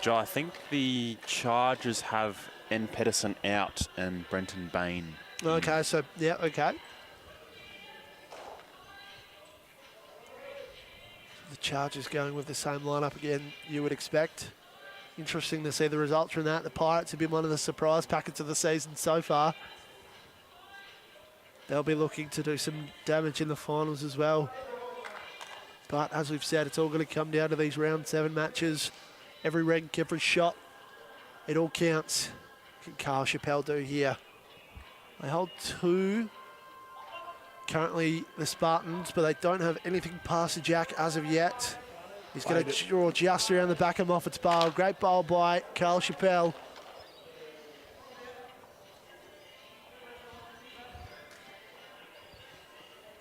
Joe, I think the Chargers have N. Pedersen out and Brenton Bain. Okay, so, yeah, okay. The Chargers going with the same lineup again, you would expect. Interesting to see the results from that. The Pirates have been one of the surprise packets of the season so far. They'll be looking to do some damage in the finals as well. But as we've said, it's all going to come down to these round 7 matches. Every rank, every shot, it all counts. What can Carl Chappelle do here? They hold 2. Currently the Spartans, but they don't have anything past the jack as of yet. He's going to draw just around the back of Moffat's bowl. Great bowl by Carl Chappelle.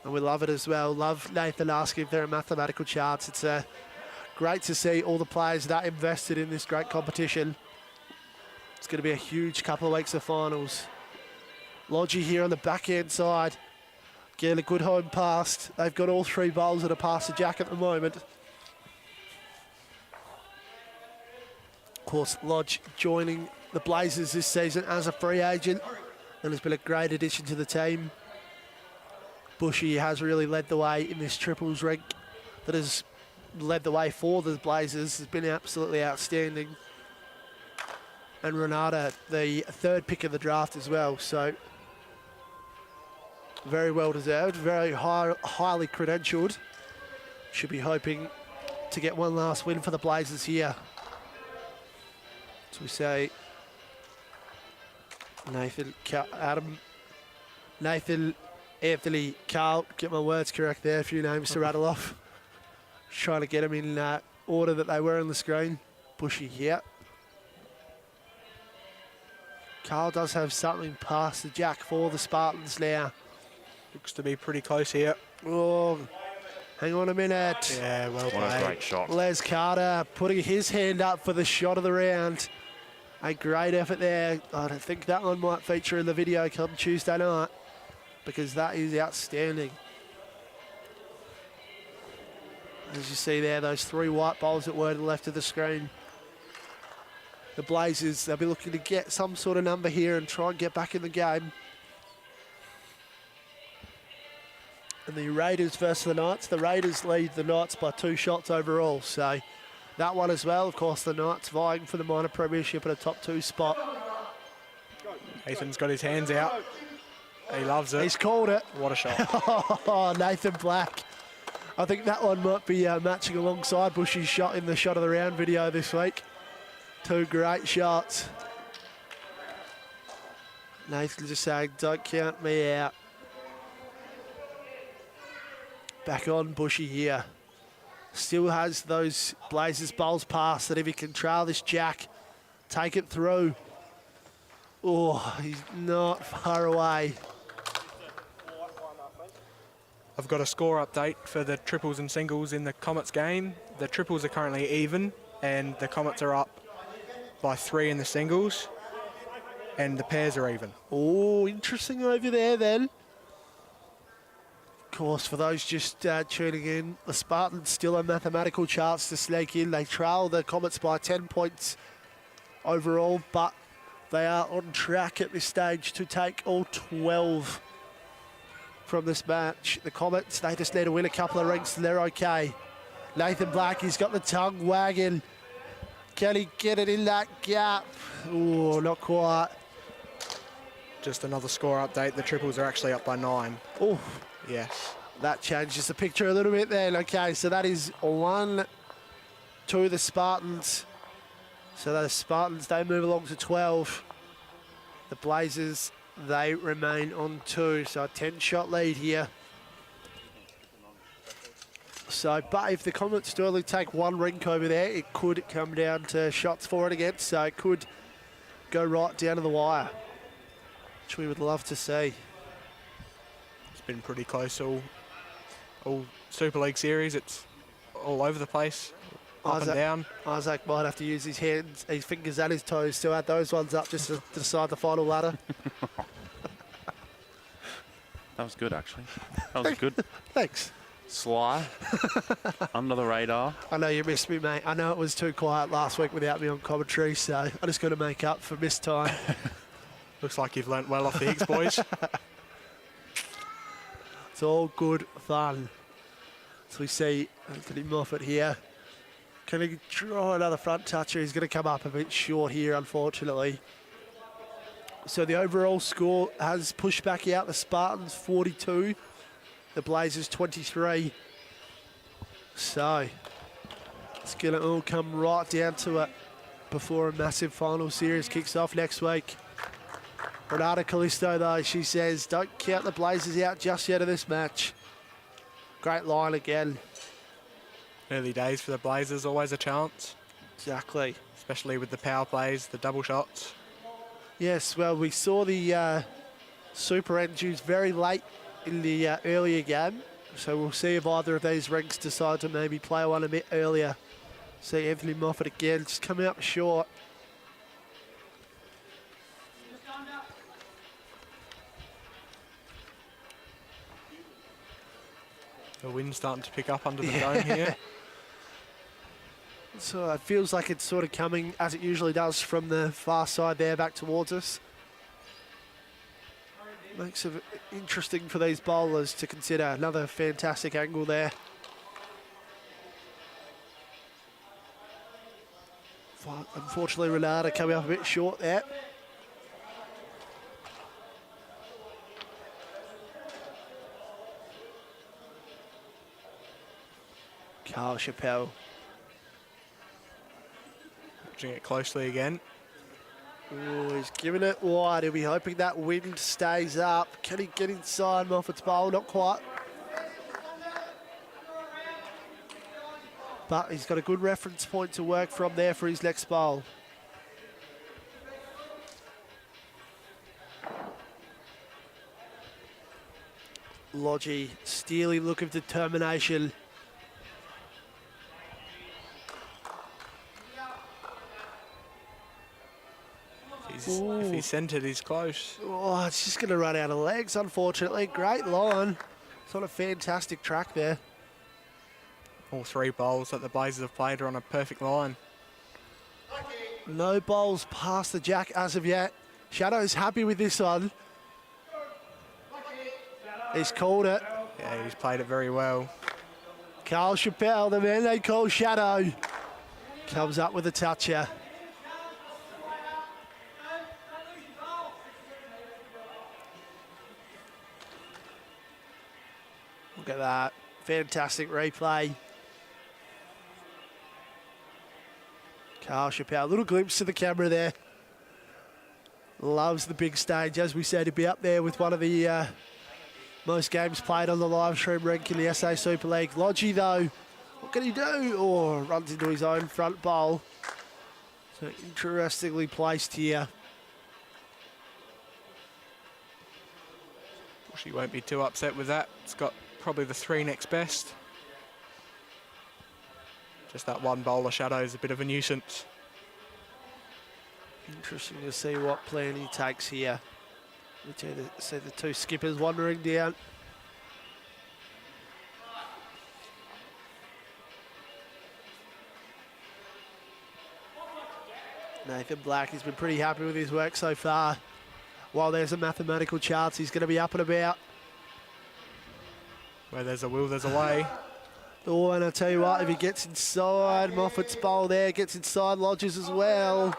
And we love it as well. Love Nathan asking if there are mathematical charts. It's great to see all the players that invested in this great competition. It's going to be a huge couple of weeks of finals. Logie here on the backhand side. Get a good home pass. They've got all three bowls that are past the jack at the moment. Of course, Lodge joining the Blazers this season as a free agent and has been a great addition to the team. Bushy has really led the way in this triples rank that has led the way for the Blazers. Has been absolutely outstanding. And Renata, the third pick of the draft as well. So very well deserved, very highly credentialed. Should be hoping to get one last win for the Blazers here. So we say Nathan Anthony Carl, get my words correct there, a few names to rattle off. Trying to get them in order that they were on the screen. Bushy here. Carl does have something past the jack for the Spartans now. Looks to be pretty close here. Oh, hang on a minute. Yeah, well What a played. great shot. Les Carter putting his hand up for the shot of the round. A great effort there. I think that one might feature in the video come Tuesday night because that is outstanding. As you see there, those three white bowls that were to the left of the screen. The Blazers, they'll be looking to get some sort of number here and try and get back in the game. And the Raiders versus the Knights. The Raiders lead the Knights by 2 shots overall. So that one as well. Of course, the Knights vying for the minor premiership at a top 2 spot. Nathan's got his hands out. He loves it. He's called it. What a shot. Oh, Nathan Black. I think that one might be matching alongside Bushy's shot in the shot of the round video this week. 2 great shots. Nathan just saying, don't count me out. Back on Bushy here. Still has those Blazers bowls past that if he can trail this jack, take it through. Oh, he's not far away. I've got a score update for the triples and singles in the Comets game. The triples are currently even, and the Comets are up by 3 in the singles, and the pairs are even. Oh, interesting over there then. Of course, for those just tuning in, the Spartans still on mathematical chance to sneak in. They trail the Comets by 10 points overall, but they are on track at this stage to take all 12 from this match. The Comets, they just need to win a couple of rings and they're okay. Nathan Black, he's got the tongue wagging. Can he get it in that gap? Oh, not quite. Just another score update. The triples are actually up by 9. Oh, Yes. that changes the picture a little bit then. Okay, so that is 1 to the Spartans. So the Spartans, they move along to 12. The Blazers, they remain on 2. So a 10-shot lead here. So, but if the Comets do only take 1 rink over there, it could come down to shots for and against. So it could go right down to the wire, which we would love to see. It's been pretty close all Super League series. It's all over the place, up and down. Isaac might have to use his hands, his fingers and his toes to add those ones up just to decide the final ladder. That was good, actually. That was good. Thanks. Sly. Under the radar. I know you missed me, mate. I know it was too quiet last week without me on commentary, so I just got to make up for missed time. Looks like you've learnt well off the Higgs boys. It's all good fun. So we see Anthony Moffat here. Can he draw another front toucher? He's going to come up a bit short here, unfortunately. So the overall score has pushed back out. The Spartans 42, the Blazers 23. So it's going to all come right down to it before a massive final series kicks off next week. Renata Callisto, though, she says, don't count the Blazers out just yet of this match. Great line again. Early days for the Blazers, always a chance, Exactly. especially with the power plays, the double shots. Yes, well, we saw the super engines very late in the earlier game. So we'll see if either of these rings decide to maybe play one a bit earlier. See Anthony Moffat again, just coming up short. The wind's starting to pick up under the dome here. So it feels like it's sort of coming, as it usually does, from the far side there back towards us. Makes it interesting for these bowlers to consider. Another fantastic angle there. Unfortunately, Renata coming up a bit short there. Carl Chappelle. Watching it closely again. Oh, he's giving it wide. He'll be hoping that wind stays up. Can he get inside Moffat's bowl? Not quite. But he's got a good reference point to work from there for his next bowl. Lodgy, steely look of determination. If he's centred, he's close. Oh, it's just going to run out of legs, unfortunately. Great line. It's on a fantastic track there. All 3 bowls that the Blazers have played are on a perfect line. No bowls past the jack as of yet. Shadow's happy with this one. He's called it. Yeah, he's played it very well. Carl Chappelle, the man they call Shadow, comes up with a toucher. Look at that. Fantastic replay. Carl Chappelle, a little glimpse to the camera there. Loves the big stage. As we said, he'd be up there with one of the most games played on the live stream rank in the SA Super League. Lodgy, though, what can he do? Oh, runs into his own front bowl. So interestingly placed here. She won't be too upset with that. It's got probably the 3 next best. Just that one bowler Shadow is a bit of a nuisance. Interesting to see what plan he takes here. We see the 2 skippers wandering down. Nathan Black has been pretty happy with his work so far. While there's a mathematical chance he's going to be up and about. Where there's a will, there's a way. Oh, and I'll tell you what, if he gets inside Moffat's bowl there, gets inside Lodges as well.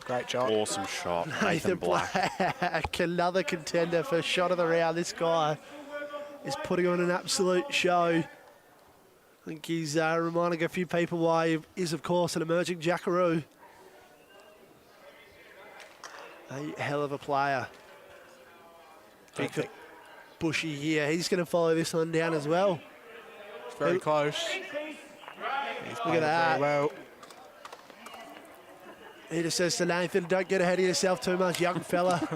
Great job. Awesome shot, Nathan Black, another contender for shot of the round. This guy is putting on an absolute show. I think he's reminding a few people why he is, of course, an emerging jackaroo. A hell of a player. Big for Bushy here. He's going to follow this one down as well. It's very close. Look at that. Very well. He just says to Nathan, don't get ahead of yourself too much, young fella.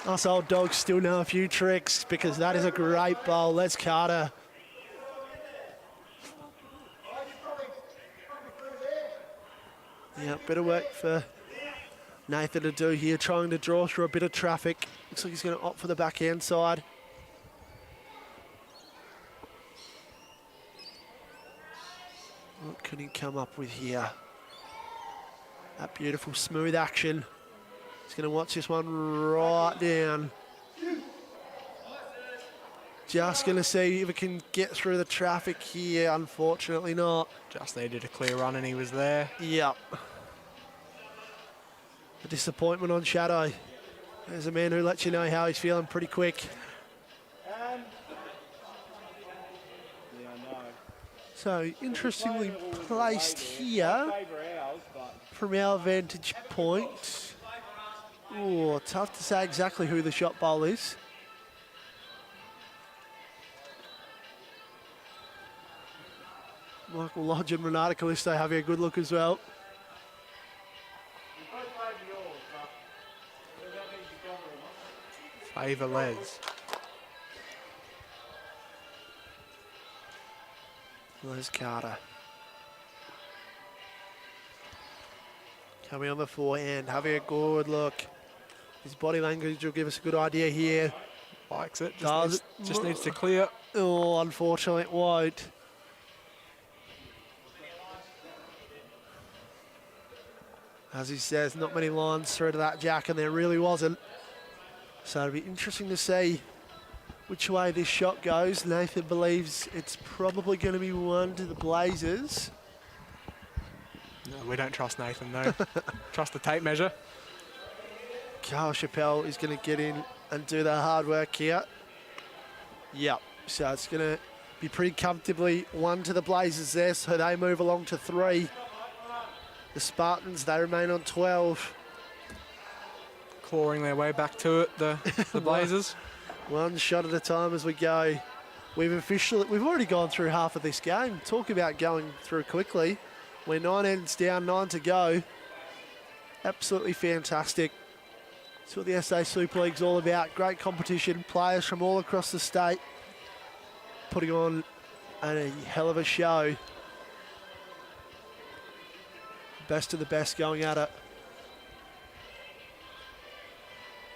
Us old dogs still know a few tricks because that is a great bowl. Les Carter. Yeah, bit of work for Nathan to do here, trying to draw through a bit of traffic. Looks like he's going to opt for the backhand side. What can he come up with here? That beautiful smooth action. He's going to watch this one right down. Just going to see if he can get through the traffic here. Unfortunately not. Just needed a clear run and he was there. Yep. A disappointment on Shadow. There's a man who lets you know how he's feeling pretty quick. So, interestingly placed here from our vantage point. Oh, tough to say exactly who the shot bowl is. Michael Lodge and Renata Callisto having a good look as well. Favour Les. Les Carter. Coming on the forehand, having a good look. His body language will give us a good idea here. Likes it. Does Just needs to clear. Oh, unfortunately it won't. As he says, not many lines through to that jack, and there really wasn't. So it'll be interesting to see which way this shot goes. Nathan believes it's probably going to be one to the Blazers. No, we don't trust Nathan, though. Trust the tape measure. Carl Chappelle is going to get in and do the hard work here. Yep, so it's going to be pretty comfortably one to the Blazers there, so they move along to 3. The Spartans, they remain on 12. Clawing their way back to it, the Blazers. One shot at a time as we go. We've already gone through half of this game. Talk about going through quickly. We're 9 ends down, 9 to go. Absolutely fantastic. That's what the SA Super League's all about. Great competition, players from all across the state putting on a hell of a show. Best of the best going at it.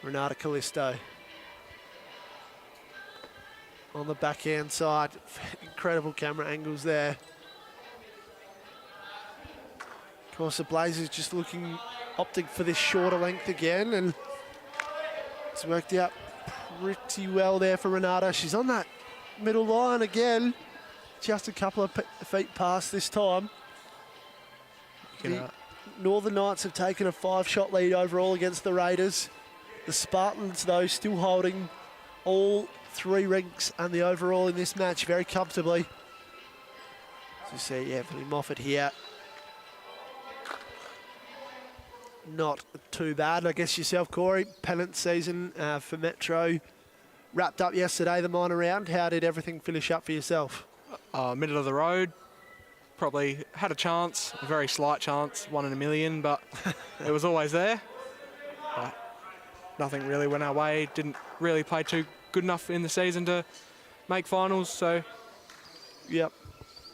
Renata Callisto on the backhand side. Incredible camera angles there. Of course, the Blazers just opting for this shorter length again, and it's worked out pretty well there for Renata. She's on that middle line again, just a couple of feet past this time. The Northern Knights have taken a 5-shot lead overall against the Raiders. The Spartans, though, still holding all 3 ranks and the overall in this match very comfortably. As you see, Anthony Moffat here. Not too bad, I guess yourself, Corey. Pennant season for Metro wrapped up yesterday, the minor round. How did everything finish up for yourself? Middle of the road. Probably had a chance, a very slight chance, 1 in a million, but it was always there. Nothing really went our way. Didn't really play too good enough in the season to make finals, so. Yep.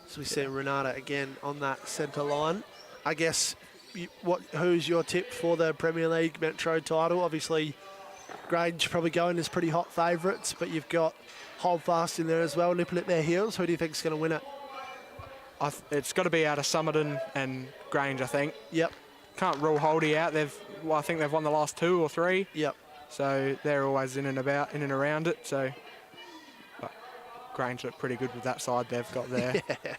So we see Renata again on that centre line. I guess, who's your tip for the Premier League Metro title? Obviously, Grange probably going as pretty hot favourites, but you've got Holdfast in there as well, nipping at their heels. Who do you think's going to win it? It's got to be out of Somerton and Grange, I think. Yep. Can't rule Holdy out. I think they've won the last 2 or 3. Yep. So they're always in and around it. So, but Grange look pretty good with that side they've got there. Yeah.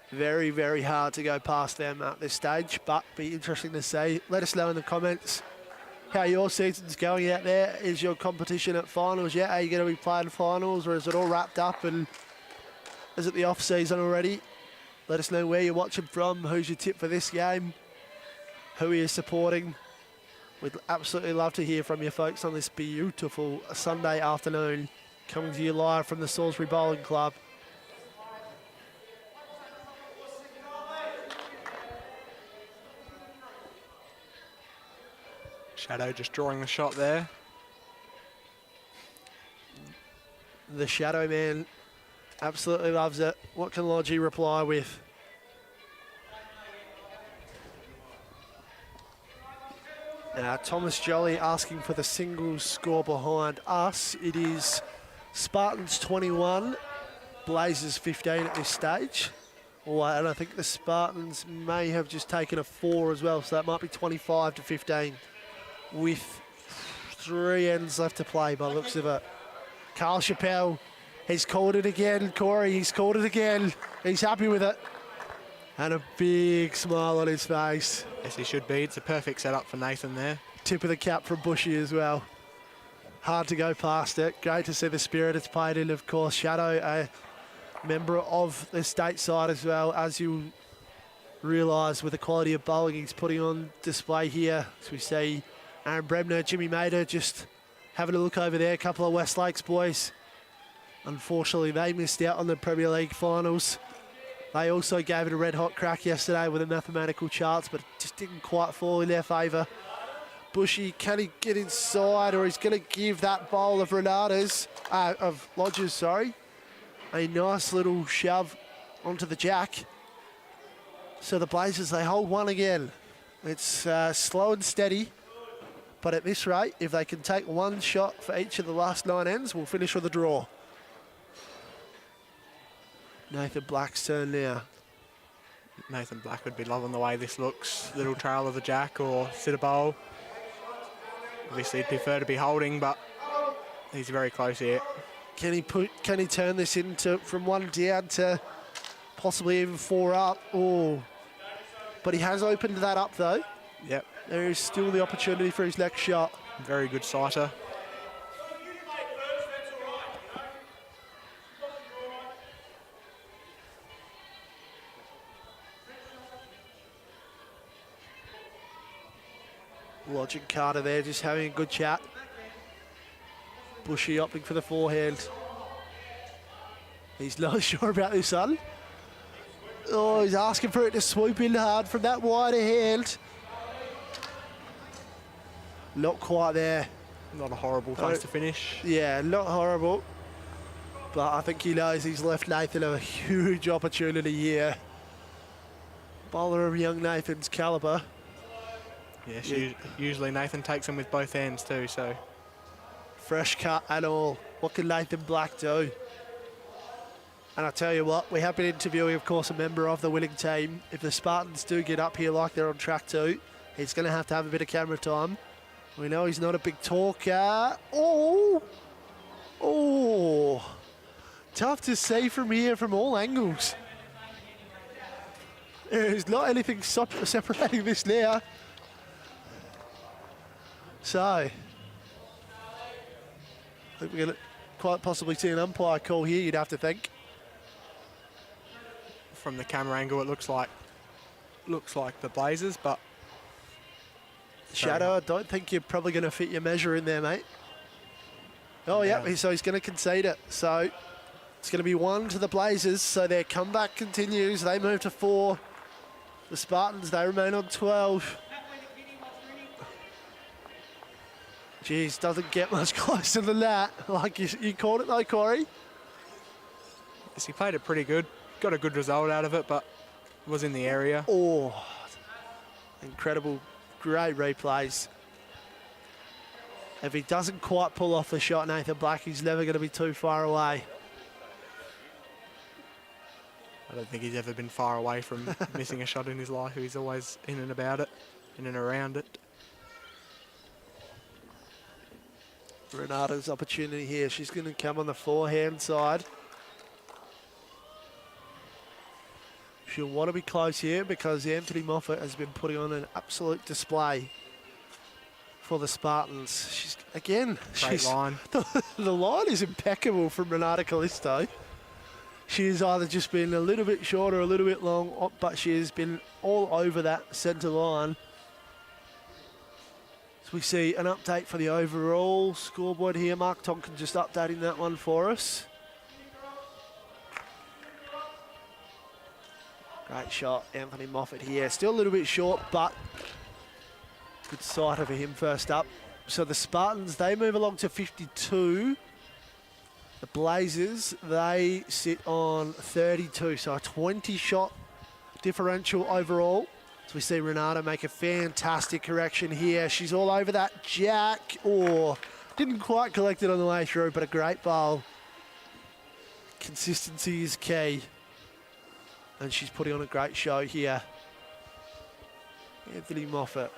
Very, very hard to go past them at this stage, but be interesting to see. Let us know in the comments how your season's going out there. Is your competition at finals yet? Are you going to be playing finals, or is it all wrapped up and is it the off season already? Let us know where you're watching from. Who's your tip for this game? Who are you supporting? We'd absolutely love to hear from you folks on this beautiful Sunday afternoon, coming to you live from the Salisbury Bowling Club. Shadow just drawing the shot there. The Shadow Man absolutely loves it. What can Logie reply with? Thomas Jolly asking for the singles score behind us. It is Spartans 21, Blazers 15 at this stage. And I think the Spartans may have just taken a 4 as well, so that might be 25 to 15 with 3 ends left to play by the looks of it. Carl Chappelle, he's called it again, Corey, he's called it again. He's happy with it. And a big smile on his face. Yes, he should be. It's a perfect setup for Nathan there. Tip of the cap from Bushy as well. Hard to go past it. Great to see the spirit it's played in, of course. Shadow, a member of the state side as well, as you realise with the quality of bowling he's putting on display here. As we see Aaron Bremner, Jimmy Mader just having a look over there. A couple of West Lakes boys. Unfortunately, they missed out on the Premier League finals. They also gave it a red-hot crack yesterday with the mathematical charts, but it just didn't quite fall in their favour. Bushy, can he get inside, or he's going to give that bowl of Lodges, sorry, a nice little shove onto the jack. So the Blazers, they hold one again. It's slow and steady. But at this rate, if they can take one shot for each of the last 9 ends, we'll finish with a draw. Nathan Black's turn now. Nathan Black would be loving the way this looks. Little trail of the jack or sit a bowl. Obviously, he'd prefer to be holding, but he's very close here. Can he turn this into from 1 down to possibly even 4 up? Oh, but he has opened that up though. Yep. There is still the opportunity for his next shot. Very good sighter. Lodge and Carter there just having a good chat. Bushy opting for the forehand. He's not sure about this one. Oh, he's asking for it to swoop in hard from that wider hand. Not quite there. Not a horrible place to finish. Yeah, not horrible. But I think he knows he's left Nathan a huge opportunity here. Bowler of young Nathan's calibre. Yes, usually Nathan takes him with both hands too, so. Fresh cut and all. What can Nathan Black do? And I tell you what, we have been interviewing, of course, a member of the winning team. If the Spartans do get up here like they're on track to, he's going to have a bit of camera time. We know he's not a big talker. Oh! Oh! Tough to see from here from all angles. There's not anything separating this now. So, I think we're going to quite possibly see an umpire call here, you'd have to think. From the camera angle, it looks like the Blazers, but Shadow, I don't think you're probably going to fit your measure in there, mate. Oh, yeah, so he's going to concede it. So it's going to be 1 to the Blazers. So their comeback continues. They move to 4. The Spartans, they remain on 12. Jeez, doesn't get much closer than that. Like you called it though, Corey. Yes, he played it pretty good. Got a good result out of it, but was in the area. Oh, incredible. Great replays. If he doesn't quite pull off the shot, Nathan Black, he's never going to be too far away. I don't think he's ever been far away from missing a shot in his life. He's always in and about it, in and around it. Renata's opportunity here. She's going to come on the forehand side. She'll want to be close here because Anthony Moffat has been putting on an absolute display for the Spartans. Great line. The line is impeccable from Renata Callisto. She has either just been a little bit short or a little bit long, but she has been all over that centre line. So we see an update for the overall scoreboard here. Mark Tonkin just updating that one for us. Great shot, Anthony Moffat here. Still a little bit short, but good sighter for him first up. So the Spartans, they move along to 52. The Blazers, they sit on 32. So a 20-shot differential overall. So we see Renata make a fantastic correction here. She's all over that jack. Oh, didn't quite collect it on the way through, but a great bowl. Consistency is key. And she's putting on a great show here. Anthony Moffat.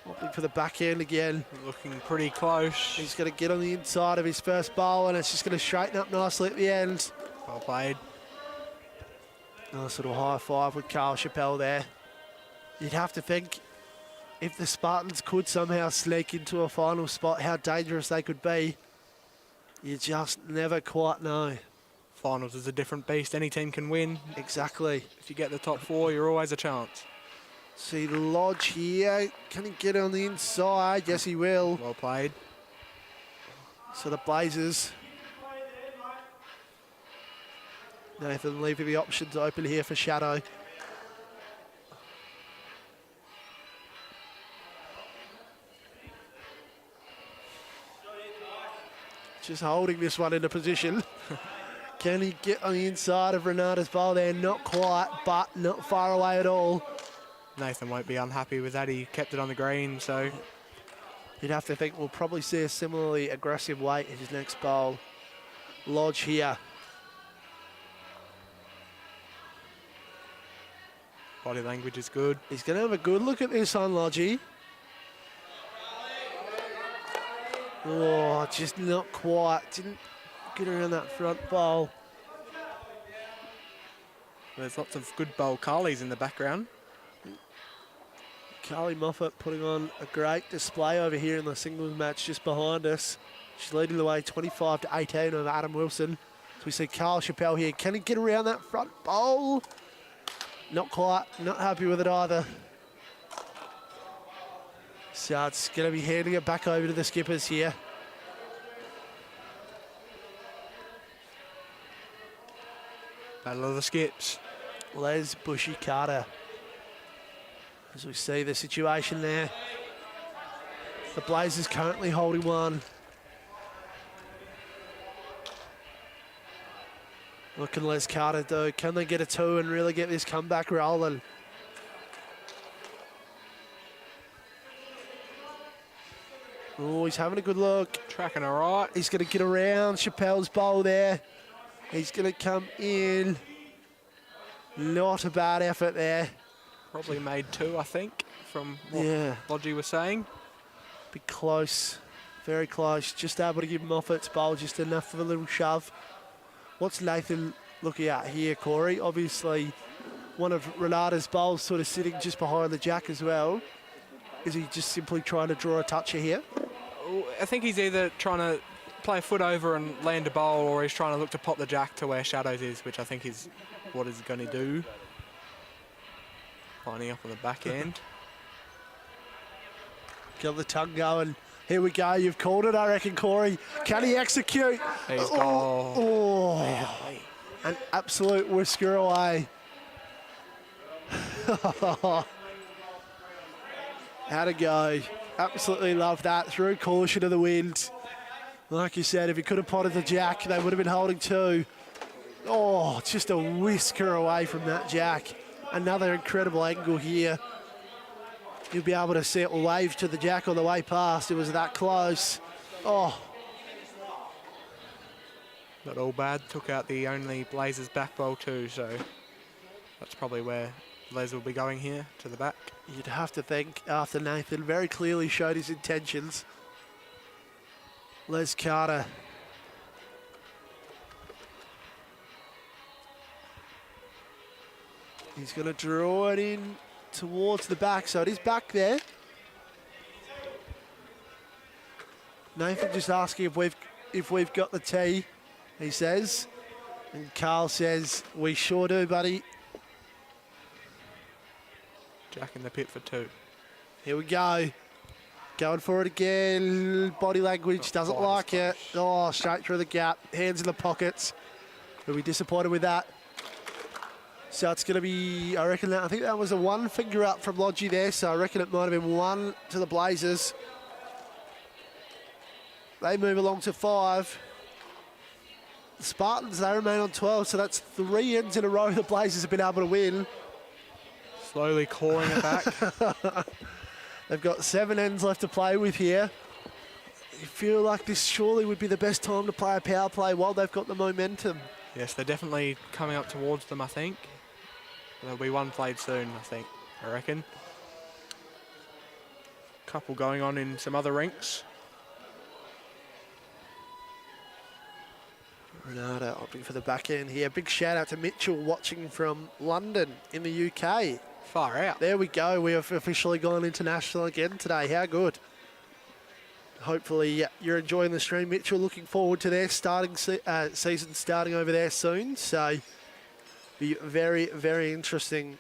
Opting for the backhand again. Looking pretty close. He's going to get on the inside of his first bowl and it's just going to straighten up nicely at the end. Well played. Nice little high five with Carl Chappelle there. You'd have to think if the Spartans could somehow sneak into a final spot, how dangerous they could be. You just never quite know. Finals is a different beast. Any team can win. Exactly. If you get the top 4, you're always a chance. See Lodge here. Can he get on the inside? Yes, he will. Well played. So the Blazers. Nathan leaving the options open here for Shadow. Just holding this one into position. Can he get on the inside of Renata's bowl there? Not quite, but not far away at all. Nathan won't be unhappy with that. He kept it on the green, so You'd have to think we'll probably see a similarly aggressive weight in his next bowl. Lodge here. body language is good. He's going to have a good look at this on Lodgy. Oh, just not quite. Didn't get around that front bowl. There's lots of good bowl Carlies in the background. Carly Moffat putting on a great display over here in the singles match just behind us. She's leading the way 25-18 over Adam Wilson. So we see Carl Chappelle here. Can he get around that front bowl? Not quite. Not happy with it either. So it's going to be handing it back over to the skippers here. Battle of the skips. Les Bushy Carter. As we see the situation there. The Blazers currently holding one. What can Les Carter do? Can they get a two and really get this comeback rolling? Oh, he's having a good look. Tracking all right. He's going to get around Chappelle's bowl there. He's going to come in. Not a bad effort there. Probably made two, I think, from what Yeah. Lodgy was saying. Be close. Very close. Just able to give Moffat's bowl just enough of a little shove. What's Nathan looking at here, Corey? Obviously, one of Renata's bowls sort of sitting just behind the jack as well. Is he just simply trying to draw a toucher here? I think he's either trying to play a foot over and land a bowl, or he's trying to look to pop the jack to where Shadows is, which I think is what he's going to do. Lining up on the back end. Get the tongue going. Here we go. You've called it, I reckon, Corey. Can he execute? He's An absolute whisker away. How to go. Absolutely love that. Through caution of the wind. Like you said, if he could have potted the jack, they would have been holding two. Oh, just a whisker away from that jack. Another incredible angle here. You'll be able to see it wave to the jack on the way past. It was that close. Oh. Not all bad. Took out the only Blazers back bowl too, so that's probably where Les will be going here, to the back. You'd have to think after Nathan very clearly showed his intentions. Les Carter. He's going to draw it in towards the back, so it is back there. Nathan just asking if we've got the tee, he says. And Carl says, we sure do, buddy. Jack in the pit for two. Here we go. Going for it again. Body language doesn't like it. Oh, straight through the gap. Hands in the pockets. We'll be disappointed with that. So it's going to be, I reckon, I think that was a one finger up from Lodgy there. So I reckon it might have been one to the Blazers. They move along to 5. The Spartans, they remain on 12. So that's 3 ends in a row the Blazers have been able to win. Slowly clawing it back. They've got 7 ends left to play with here. You feel like this surely would be the best time to play a power play while they've got the momentum. Yes, they're definitely coming up towards them, I think. There'll be one played soon, I reckon. Couple going on in some other rinks. Renata opting for the back end here. Big shout out to Mitchell watching from London in the UK. Far out. There we go. We have officially gone international again today. How good. Hopefully you're enjoying the stream, Mitchell. Looking forward to their starting season starting over there soon. So be very, very interesting.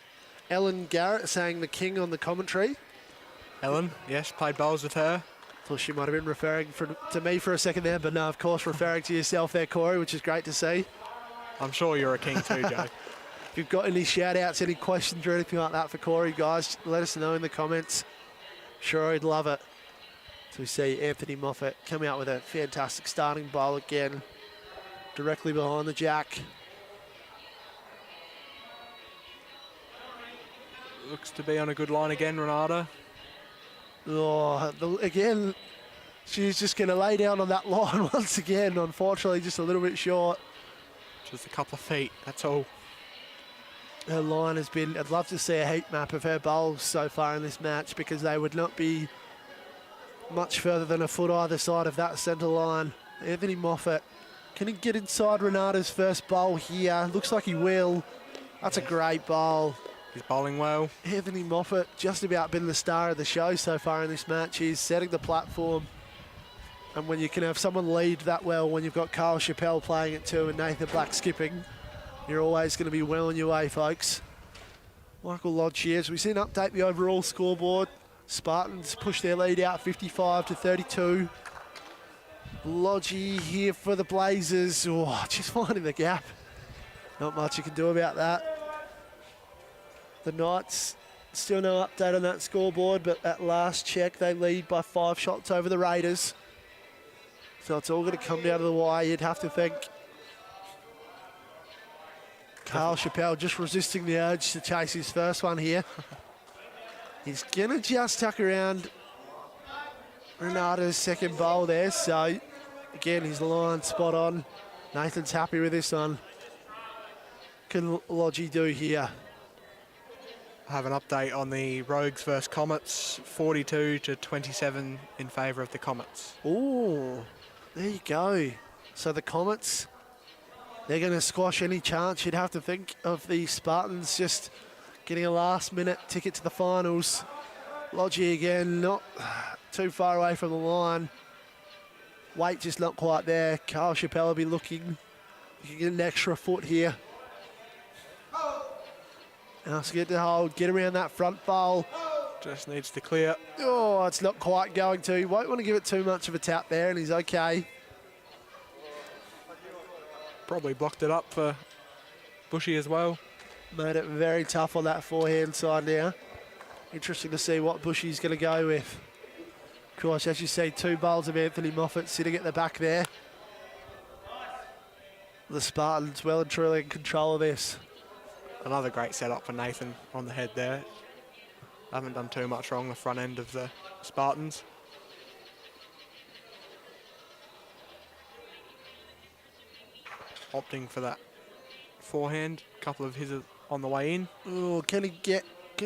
Ellen Garrett saying the king on the commentary. Ellen, yes, played bowls with her. Thought she might have been referring to me for a second there, but no, of course, referring to yourself there, Corey, which is great to see. I'm sure you're a king too, Joe. If you've got any shout-outs, any questions or anything like that for Corey, guys, let us know in the comments. Sure, I'd love it. So we see Anthony Moffat come out with a fantastic starting bowl again. directly behind the jack. Looks to be on a good line again, Renata. Oh, again, she's just going to lay down on that line once again. Unfortunately, just a little bit short. Just a couple of feet, that's all. Her line has been, I'd love to see a heat map of her bowls so far in this match, because they would not be much further than a foot either side of that centre line. Anthony Moffat, can he get inside Renata's first bowl here? Looks like he will. That's a great bowl. He's bowling well. Anthony Moffat just about been the star of the show so far in this match. He's setting the platform. And when you can have someone lead that well, when you've got Carl Chappell playing it too and Nathan Black skipping, you're always going to be well on your way, folks. Michael Lodge here. As we see an update the overall scoreboard. Spartans push their lead out 55 to 32. Lodgy here for the Blazers. Oh, just finding the gap. Not much you can do about that. The Knights, still no update on that scoreboard, but at last check, they lead by 5 shots over the Raiders. So it's all going to come down to the wire, you'd have to think. Carl Chappell just resisting the urge to chase his first one here. He's going to just tuck around Renata's second bowl there. So, again, his line spot on. Nathan's happy with this one. Can Lodgy do here? I have an update on the Rogues versus Comets, 42 to 27 in favour of the Comets. Oh, there you go. So the Comets, they're going to squash any chance you'd have to think of the Spartans just getting a last-minute ticket to the finals. Lodgy again, not too far away from the line. Weight just not quite there. Carl Chappell will be looking. You can get an extra foot here. Ask it to hold, get around that front bowl. Just needs to clear. Oh, it's not quite going to. He won't want to give it too much of a tap there, and he's okay. Probably blocked it up for Bushy as well. Made it very tough on that forehand side now. Interesting to see what Bushy's going to go with. Of course, as you see, 2 bowls of Anthony Moffat sitting at the back there. The Spartans well and truly in control of this. Another great setup for Nathan on the head there. Haven't done too much wrong the front end of the Spartans. Opting for that forehand. A couple of his on the way in. Oh, can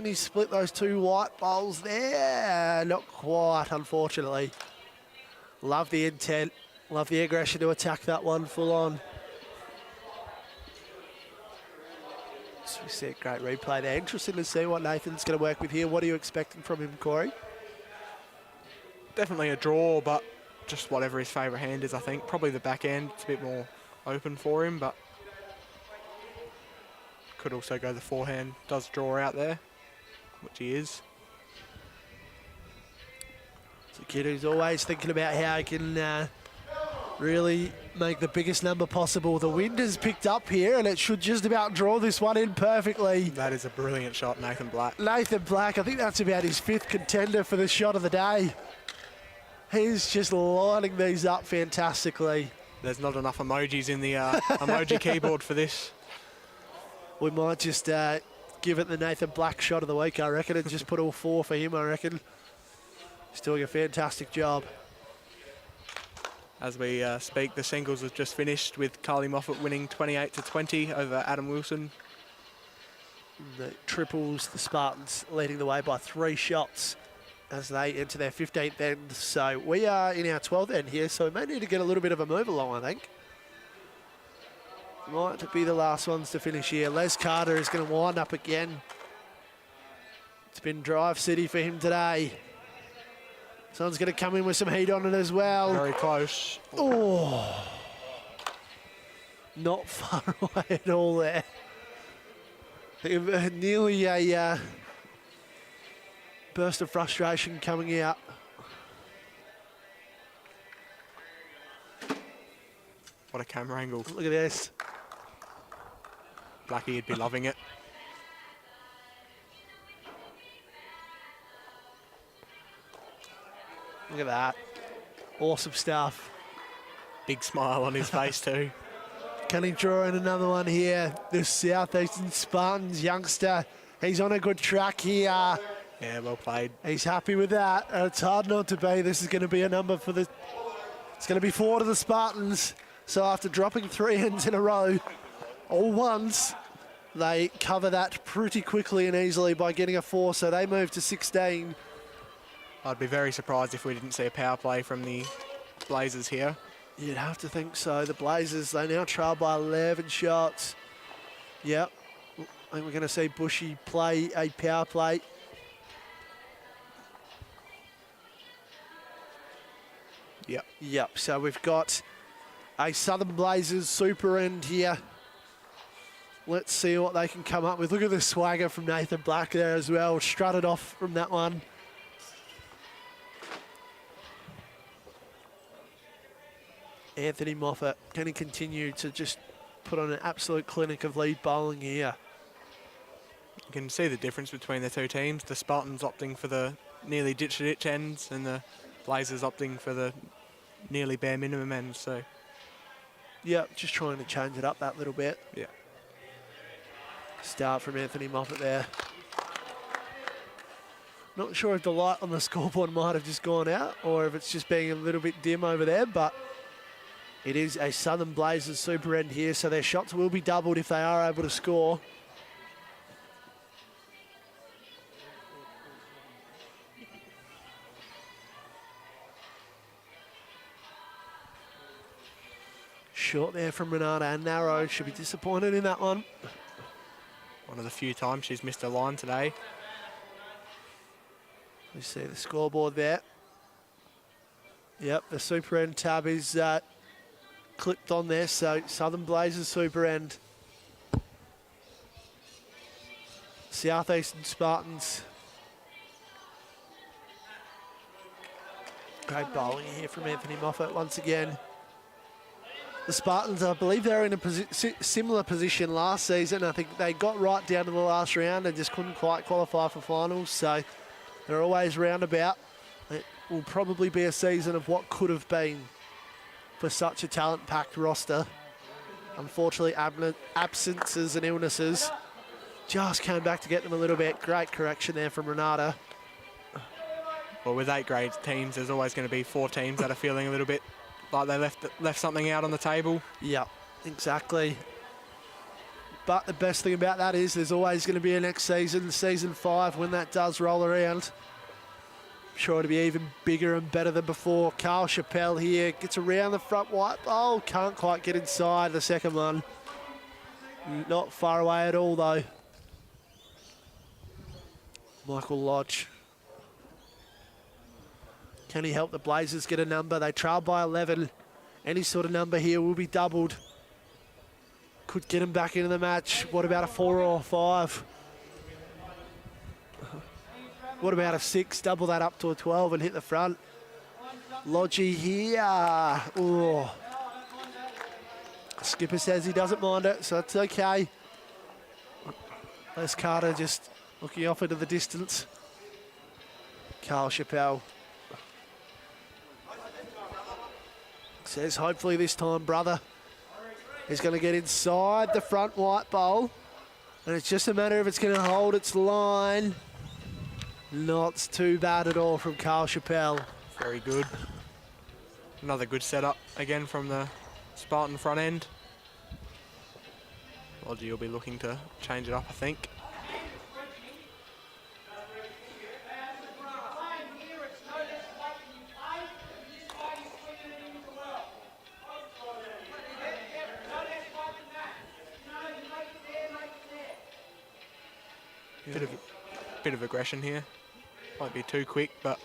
he split those 2 white bowls there? Not quite, unfortunately. Love the intent. Love the aggression to attack that one full on. So we see a great replay there. Interesting to see what Nathan's going to work with here. What are you expecting from him, Corey? Definitely a draw, but just whatever his favourite hand is, I think. Probably the back end. It's a bit more open for him, but could also go the forehand. Does draw out there, which he is. It's a kid who's always thinking about how he can really make the biggest number possible. The wind has picked up here, and it should just about draw this one in perfectly. That is a brilliant shot, Nathan Black. Nathan Black, I think that's about his 5th contender for the shot of the day. He's just lining these up fantastically. There's not enough emojis in the emoji keyboard for this. We might just give it the Nathan Black shot of the week, I reckon, and just put all 4 for him, I reckon. He's doing a fantastic job. As we speak, the singles have just finished with Carly Moffat winning 28 to 20 over Adam Wilson. The triples, the Spartans leading the way by 3 shots as they enter their 15th end. So we are in our 12th end here, so we may need to get a little bit of a move along, I think. Might be the last ones to finish here. Les Carter is going to wind up again. It's been drive city for him today. Someone's going to come in with some heat on it as well. Very close. Oh, not far away at all there. Nearly a burst of frustration coming out. What a camera angle. Look at this. Blackie would be loving it. Look at that. Awesome stuff. Big smile on his face too. Can he draw in another one here? The Southeastern Spartans youngster. He's on a good track here. Yeah, well played. He's happy with that. It's hard not to be. This is going to be a number for the... It's going to be 4 to the Spartans. So after dropping 3 ends in a row, all ones, they cover that pretty quickly and easily by getting a 4. So they move to 16. I'd be very surprised if we didn't see a power play from the Blazers here. You'd have to think so. The Blazers, they now trail by 11 shots. Yep. I think we're going to see Bushy play a power play. Yep. So we've got a Southern Blazers super end here. Let's see what they can come up with. Look at the swagger from Nathan Black there as well. Strutted off from that one. Anthony Moffat, can he continue to just put on an absolute clinic of lead bowling here? You can see the difference between the two teams. The Spartans opting for the nearly ditch-to-ditch ends and the Blazers opting for the nearly bare minimum ends. So, yeah, just trying to change it up that little bit. Yeah. Start from Anthony Moffat there. Not sure if the light on the scoreboard might have just gone out or if it's just being a little bit dim over there, but it is a Southern Blazers super end here, so their shots will be doubled if they are able to score. Short there from Renata, and narrow. Should be disappointed in that one. One of the few times she's missed a line today. We see the scoreboard there. Yep, the super end tab is clipped on there, so Southern Blazers super end. Southeastern Spartans. Great bowling here from Anthony Moffat once again. The Spartans, I believe they were in a similar position last season. I think they got right down to the last round and just couldn't quite qualify for finals, so they're always roundabout. It will probably be a season of what could have been for such a talent-packed roster. Unfortunately, absences and illnesses just came back to get them a little bit. Great correction there from Renata. Well, with 8 grade teams, there's always going to be 4 teams that are feeling a little bit like they left something out on the table. Yeah, exactly. But the best thing about that is there's always going to be a next season, season 5, when that does roll around. I'm sure it'll be even bigger and better than before. Carl Chappelle here gets around the front white bowl. Can't quite get inside the second one. Not far away at all, though. Michael Lodge. Can he help the Blazers get a number? They trail by 11. Any sort of number here will be doubled. Could get him back into the match. What about a 4 or a 5? What about a 6? Double that up to a 12 and hit the front. Lodgy here. Oh. Skipper says he doesn't mind it, so it's okay. Les Carter just looking off into the distance. Carl Chappelle says, hopefully this time, brother, is going to get inside the front white bowl. And it's just a matter if it's going to hold its line. Not too bad at all from Carl Chappelle. Very good. Another good setup again from the Spartan front end. Lodgy will be looking to change it up, I think. Bit of aggression here. Might be too quick, but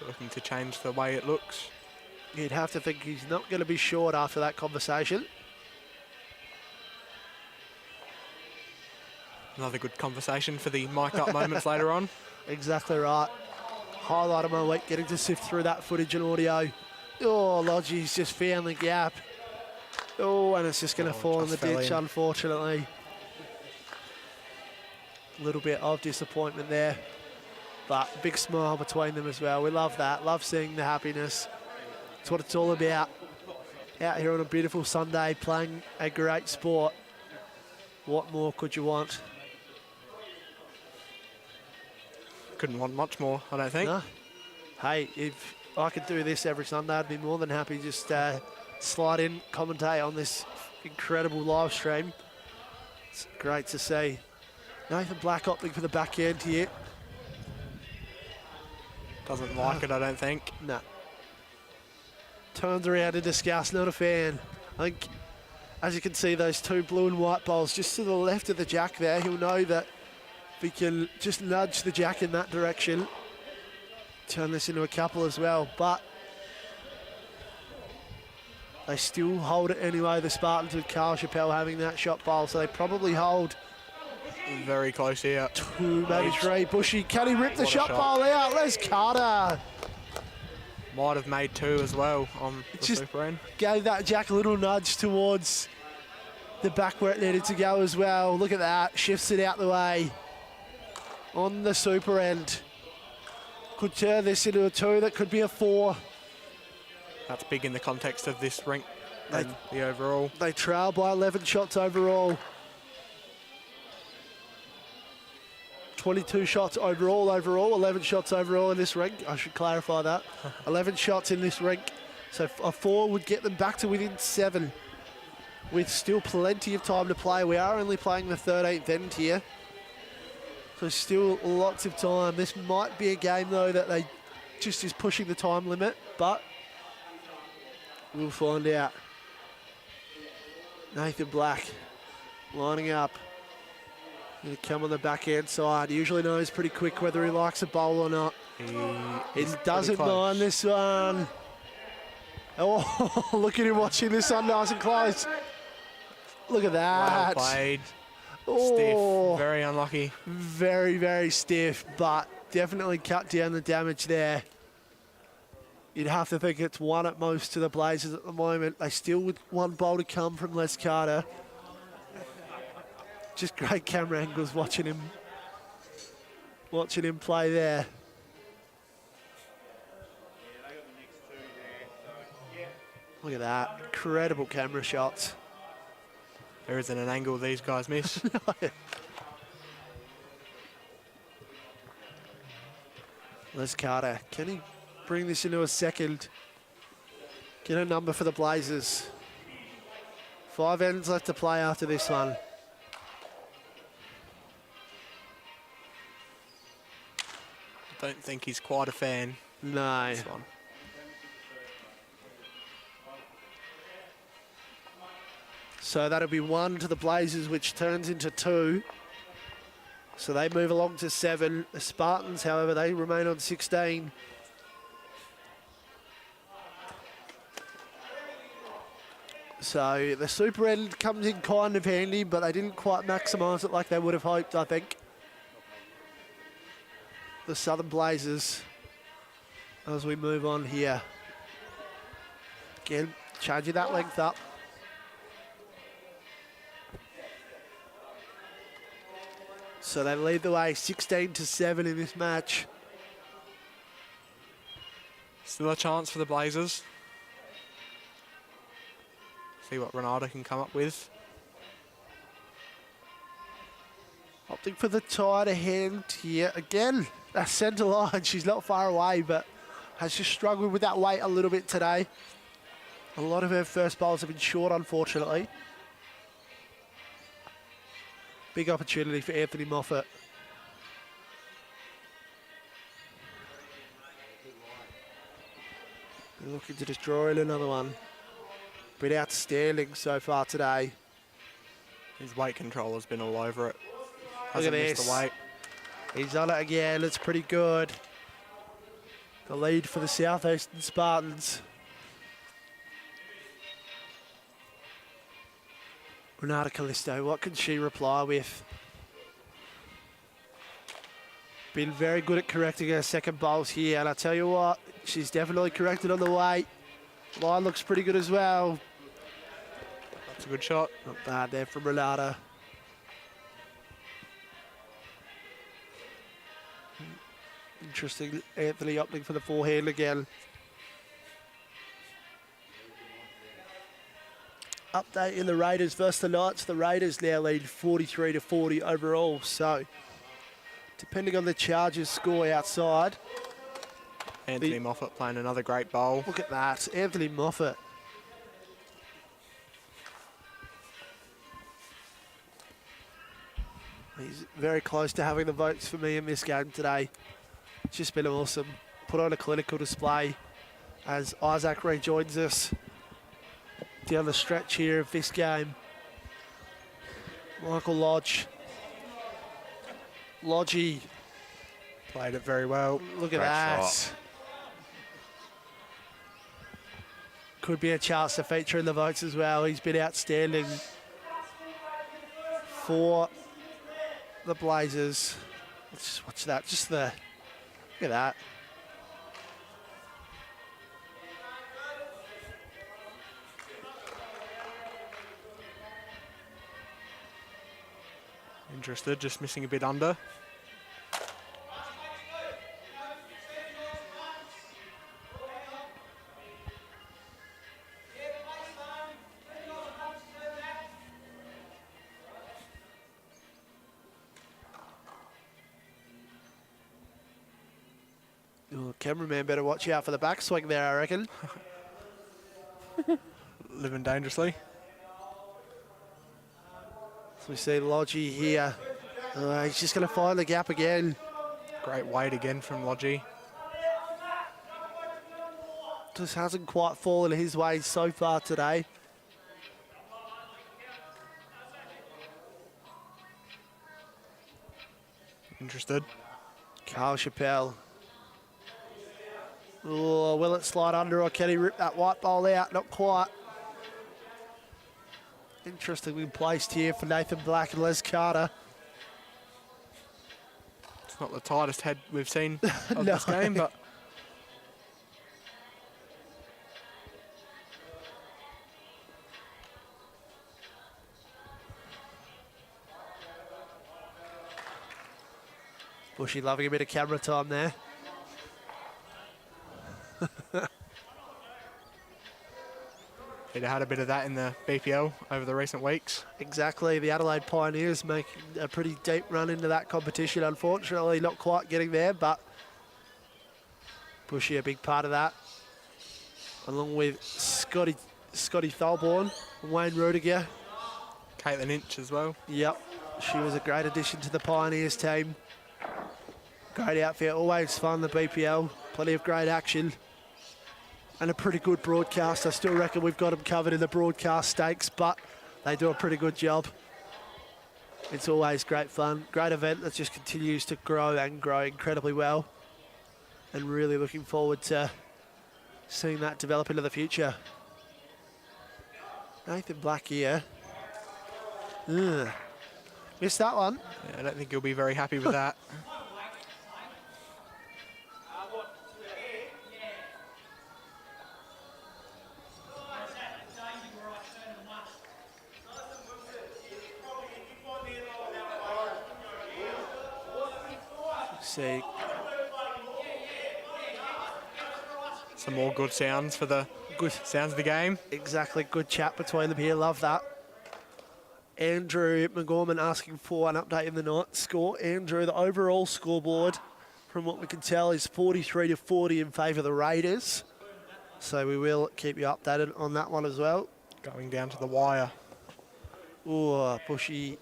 looking to change the way it looks. You'd have to think he's not going to be short after that conversation. Another good conversation for the mic up moments later on. Exactly right. Highlight of my week, getting to sift through that footage and audio. Oh, Lodgy's just found the gap. Oh, and it's just going to fall in the ditch, unfortunately. A little bit of disappointment there, but big smile between them as well. We love that. Love seeing the happiness. It's what it's all about. out here on a beautiful Sunday playing a great sport. What more could you want? Couldn't want much more, I don't think. No. Hey, if I could do this every Sunday, I'd be more than happy. Just slide in, commentate on this incredible live stream. It's great to see. Nathan Black opting for the backhand here. Doesn't like it, I don't think. No. Turns around to discuss, not a fan. I think, as you can see, those two blue and white bowls just to the left of the jack there, he'll know that if he can just nudge the jack in that direction, turn this into a couple as well. But they still hold it anyway, the Spartans, with Carl Chappelle having that shot bowl. So they probably hold Very close here. 2, maybe 3. Bushy, can he rip the What a shot shot. bowl out? Les Carter Might have made 2 as well on the just- super end. gave that jack a little nudge towards the back where it needed to go as well. Look at that, shifts it out the way on the super end. Could turn this into a 2, that could be a 4. That's big in the context of this rink They- and the overall. They trail by 11 shots overall. 22 shots overall, 11 shots overall in this rink. I should clarify that. 11 shots in this rink. So a 4 would get them back to within 7 with still plenty of time to play. We are only playing the 13th end here. So still lots of time. This might be a game though that they just is pushing the time limit, but we'll find out. Nathan Black lining up. Going to come on the backhand side. He usually knows pretty quick whether he likes a bowl or not. He doesn't mind this one. Oh, look at him watching this one nice and close. Look at Well that. played. Oh, Stiff. Very unlucky. very, very stiff, but definitely cut down the damage there. You'd have to think it's 1 at most to the Blazers at the moment. They still with 1 bowl to come from Les Carter. Just great camera angles watching him play there. Look at that, incredible camera shots. There isn't an angle these guys miss. Les Carter, can he bring this into a second? Get a number for the Blazers. 5 ends left to play after this one. Don't think he's quite a fan No. of this one. So that'll be 1 to the Blazers, which turns into 2. So they move along to 7. The Spartans, however, they remain on 16. So the super end comes in kind of handy, but they didn't quite maximise it like they would have hoped, I think. The Southern Blazers, as we move on here. Again, changing that length up. So they lead the way 16-7 in this match. Still a chance for the Blazers. See what Renata can come up with. Opting for the tighter hand here. Again, that centre line, she's not far away, but has just struggled with that weight a little bit today. A lot of her first bowls have been short, unfortunately. Big opportunity for Anthony Moffat. They're looking to destroy another one. Been outstanding so far today. His weight control has been all over it. Look Hasn't at missed this. the weight. He's on it again. It's pretty good. The lead for the Southeastern Spartans. Renata Callisto, what can she reply with? Been very good at correcting her second bowls here, and I tell you what, she's definitely corrected on the weight. Line looks pretty good as well. That's a good shot. Not bad there from Renata. Interesting, Anthony opting for the forehand again. update in the Raiders versus the Knights. The Raiders now lead 43-40 overall. So, depending on the Chargers' score outside. Anthony Moffat playing another great bowl. Look at that, Anthony Moffat. He's very close to having the votes for me in this game today. It's just been awesome. Put on a clinical display as Isaac rejoins us down the stretch here of this game. Michael Lodge. Lodgy. Played it very well. Look at Great that. shot. Could be a chance to feature in the votes as well. He's been outstanding for the Blazers. Let's just watch that. Just the, look at that. Interested, just missing a bit under. Oh, cameraman better watch out for the backswing there, I reckon. Living dangerously. So we see Lodgy here. He's just going to find the gap again. Great weight again from Lodgy. Just hasn't quite fallen his way so far today. Interested. Carl Chappelle. Oh, will it slide under or can he rip that white ball out? Not quite. Interestingly placed here for Nathan Black and Les Carter. It's not the tightest head we've seen of No. this game, but Bushy loving a bit of camera time there. he'd had a bit of that in the BPL over the recent weeks. Exactly, the Adelaide Pioneers making a pretty deep run into that competition. Unfortunately, not quite getting there, but Bushy a big part of that. Along with Scotty Tholborn and Wayne Rudiger. Caitlin Inch as well. Yep, she was a great addition to the Pioneers team. Great outfit, always fun, the BPL. Plenty of great action. And a pretty good broadcast. I still reckon we've got them covered in the broadcast stakes, but they do a pretty good job. It's always great fun. Great event that just continues to grow and grow incredibly well. And really looking forward to seeing that develop into the future. Nathan Black here. Ugh. Missed that one. Yeah, I don't think he'll be very happy with that. See, Some more good sounds for the good sounds of the game. exactly, good chat between them here, love that. Andrew McGorman asking for an update in the night score. Andrew, the overall scoreboard, from what we can tell, is 43-40 in favour of the Raiders. So we will keep you updated on that one as well. Going down to the wire. Oh, Bushy.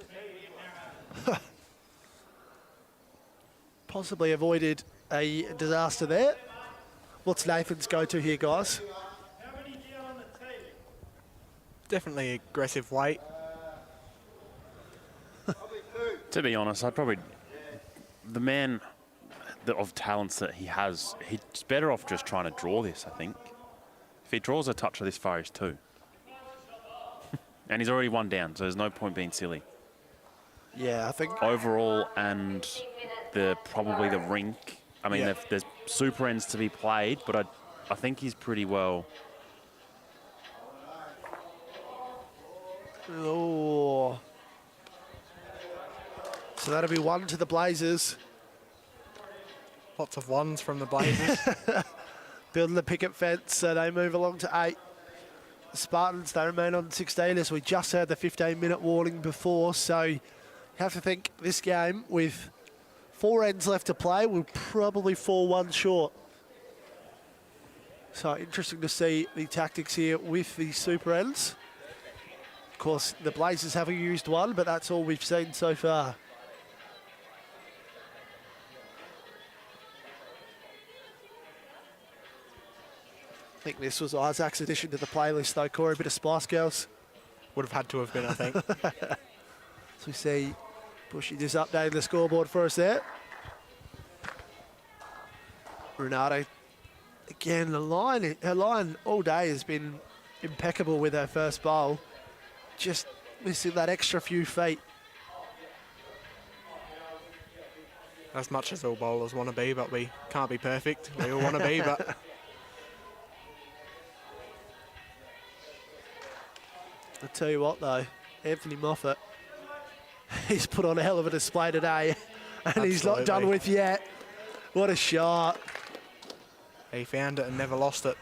Possibly avoided a disaster there. What's Nathan's go-to here, guys? Definitely aggressive weight. To be honest, I'd probably... The man of talents that he has, he's better off just trying to draw this, I think. If he draws a touch of this far, he's two. And he's already one down, so there's no point being silly. Yeah, I think... Overall, and probably the rink. I mean, Yeah. there's super ends to be played, but I think he's pretty well... Oh. So that'll be one to the Blazers. Lots of ones from the Blazers. Building the picket fence, so they move along to 8. Spartans, they remain on 16 as we just had the 15-minute warning before. So you have to think this game with 4 ends left to play will probably fall 1 short. So interesting to see the tactics here with the super ends. Of course, the Blazers haven't used one, but that's all we've seen so far. I think this was Isaac's addition to the playlist though, Corey, a bit of Spice Girls. Would have had to have been, I think. So we see Bushy just updating the scoreboard for us there. Renato, again, her line all day has been impeccable with her first bowl. Just missing that extra few feet. As much as all bowlers want to be, but we can't be perfect. We all want to be, but I'll tell you what though, Anthony Moffat, he's put on a hell of a display today and he's not done with yet. What a shot. he found it and never lost it.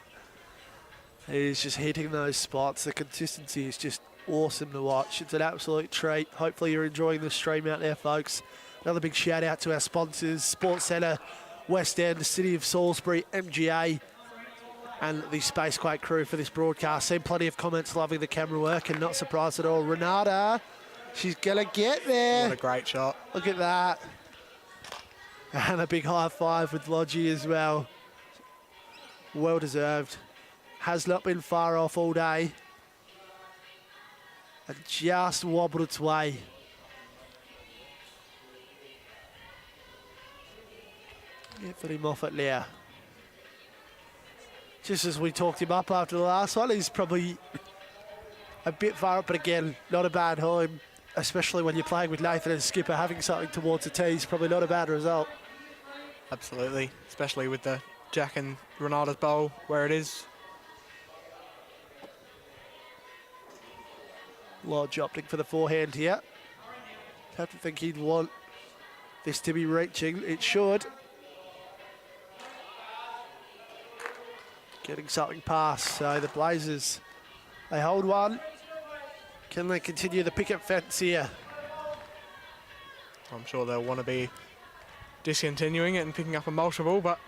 He's just hitting those spots. The consistency is just awesome to watch. It's an absolute treat. Hopefully you're enjoying the stream out there, folks. Another big shout out to our sponsors, Sports Centre, West End, the City of Salisbury, MGA, and the Spacequake crew for this broadcast. Seen plenty of comments loving the camera work and not surprised at all. Renata, she's going to get there. What a great shot. Look at that. And a big high five with Lodgy as well. Well deserved. Has not been far off all day. And just wobbled its way. Anthony Moffat now. Just as we talked him up after the last one, he's probably a bit far up, but again, not a bad home, especially when you're playing with Nathan and Skipper. Having something towards the tee is probably not a bad result. Absolutely, especially with the Jack and Renata's bowl where it is. Lodge opting for the forehand here. Have to think he'd want this to be reaching. It should. Getting something past. So the Blazers, they hold one. Can they continue the picket fence here? I'm sure they'll want to be discontinuing it and picking up a multiple, but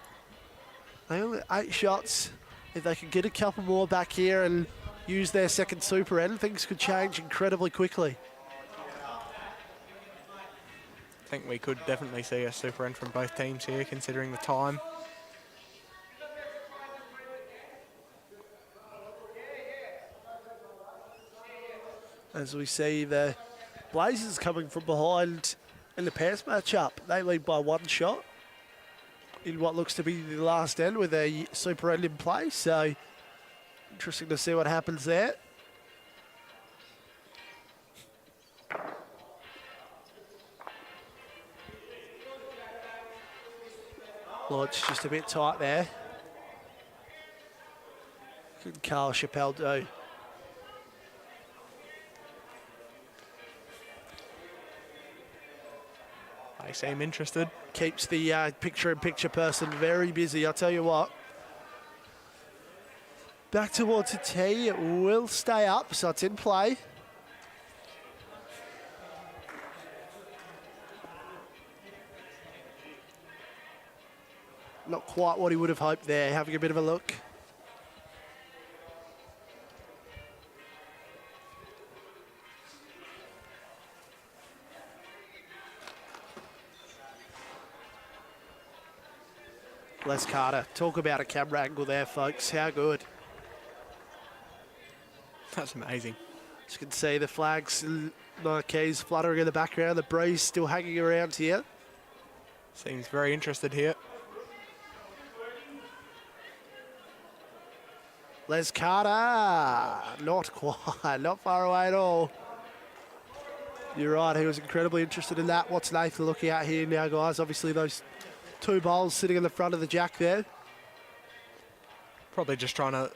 They only 8 shots. If they can get a couple more back here and use their second super end, things could change incredibly quickly. I think we could definitely see a super end from both teams here, considering the time. As we see the Blazers coming from behind in the pairs matchup. They lead by 1 shot in what looks to be the last end with a super end in play. So interesting to see what happens there. Lodge just a bit tight there. What can Carl Chappelle do? They seem interested. Keeps the picture-in-picture person very busy, I'll tell you what. Back towards the tee, it will stay up, so it's in play. Not quite what he would have hoped there, having a bit of a look. Les Carter, talk about a camera angle there, folks. How good. That's amazing. As you can see, the flags, marquees fluttering in the background. The breeze still hanging around here. Seems very interested here. Les Carter, not quite, not far away at all. You're right, he was incredibly interested in that. What's Nathan looking at here now, guys? Obviously, those 2 bowls sitting in the front of the jack there. Probably just trying to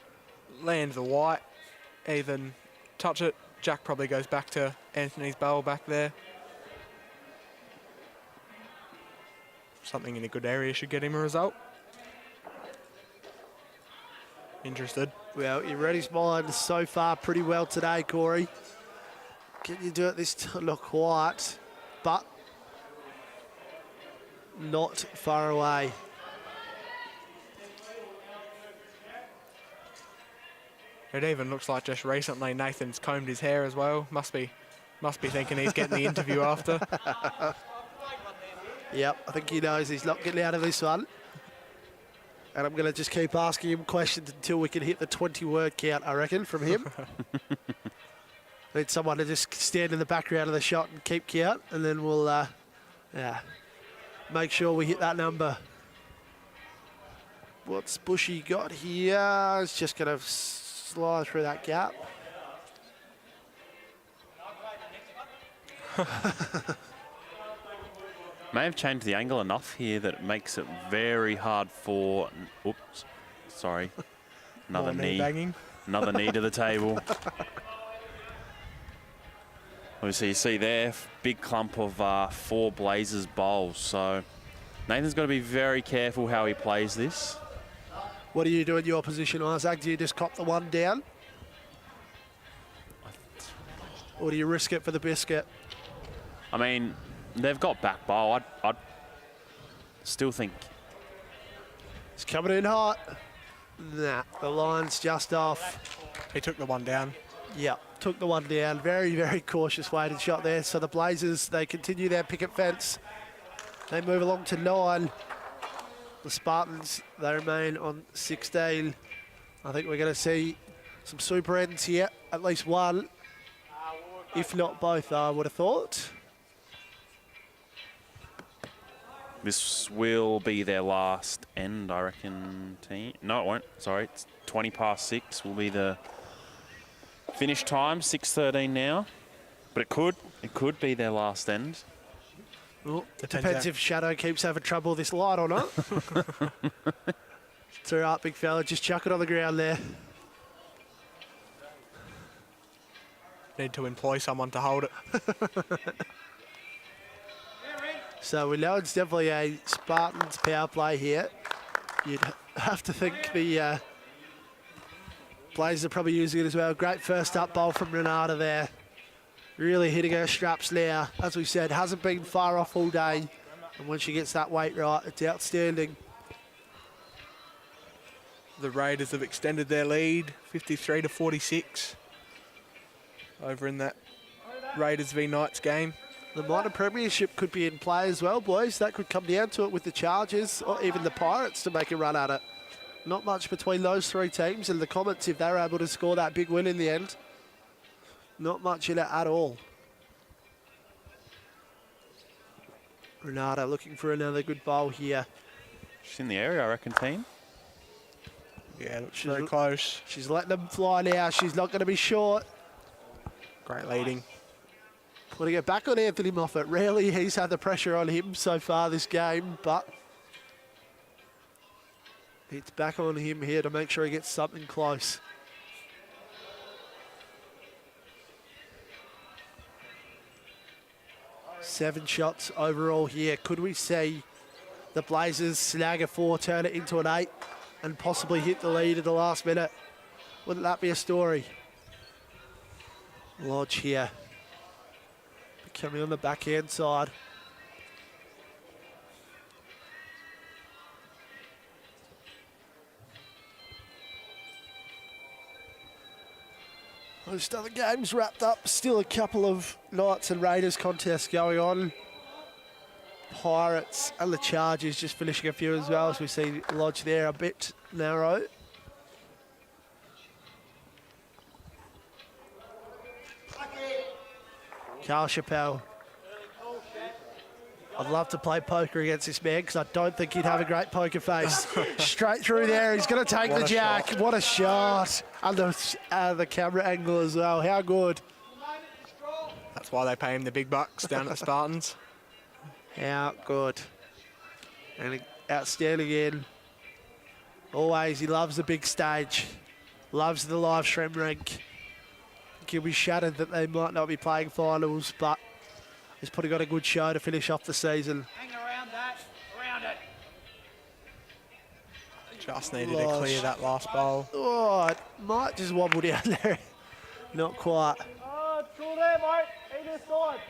land the white, even touch it. Jack probably goes back to Anthony's bowl back there. Something in a good area should get him a result. Interested. Well, you read his mind so far pretty well today, Corey. Can you do it this time? Not quite, but not far away. It even looks like just recently Nathan's combed his hair as well. Must be thinking he's getting the interview after. Yep, I think he knows he's not getting out of this one. And I'm going to just keep asking him questions until we can hit the 20-word count, I reckon, from him. Need someone to just stand in the background of the shot and keep count, and then we'll make sure we hit that number. What's Bushy got here? It's just going to slide through that gap. May have changed the angle enough here that it makes it very hard for... Oops, sorry. Another More knee. banging. Another knee to the table. Obviously, you see there, big clump of 4 Blazers bowls. So Nathan's got to be very careful how he plays this. What do you do in your position, Isaac? Do you just cop the one down? Or do you risk it for the biscuit? I mean, they've got back bowl. I'd still think... It's coming in hot. Nah, the line's just off. He took the one down. Yeah, took the one down. Very, very cautious weighted shot there. So the Blazers, they continue their picket fence. They move along to 9. The Spartans, they remain on 16. I think we're going to see some super ends here. At least one, if not both, I would have thought. This will be their last end, I reckon, team. No, it won't. Sorry, it's 20 past 6 will be the finish time. 6:13 now. But it could be their last end. Well, it depends if Shadow keeps having trouble with this light or not. It's all right, big fella. Just chuck it on the ground there. Need to employ someone to hold it. So we know it's definitely a Spartans power play here. You'd have to think the Blazers are probably using it as well. Great first up bowl from Renata there. Really hitting her straps now. As we said, hasn't been far off all day. And when she gets that weight right, it's outstanding. The Raiders have extended their lead, 53 to 46. Over in that Raiders v Knights game. The minor premiership could be in play as well, boys. That could come down to it with the Chargers or even the Pirates to make a run at it. Not much between those 3 teams, and the Comets, if they're able to score that big win in the end, not much in it at all. Renata looking for another good bowl here. She's in the area, I reckon, team. Yeah, looks very close. She's letting them fly now. She's not going to be short. Great leading. Putting it back on Anthony Moffat. Rarely he's had the pressure on him so far this game, but it's back on him here to make sure he gets something close. Seven shots overall here. Could we see the Blazers snag a 4, turn it into an 8, and possibly hit the lead at the last minute? Wouldn't that be a story? Lodge here. Coming on the backhand side. Most other games wrapped up. Still a couple of Knights and Raiders contests going on. Pirates and the Chargers just finishing a few as well, as we see Lodge there a bit narrow. Carl Chappelle. I'd love to play poker against this man because I don't think he'd have a great poker face. Straight through there. He's going to take the jack. Shot. What a shot. Under the camera angle as well. How good. That's why they pay him the big bucks down at the Spartans. How good. And outstanding in. Always, he loves the big stage. Loves the live stream rink. He'll be shattered that they might not be playing finals, but he's putting on a good show to finish off the season. Hang around that, around it. Just needed to clear that last bowl. Oh, it might just wobble down there. Not quite. Through there, mate. Either side.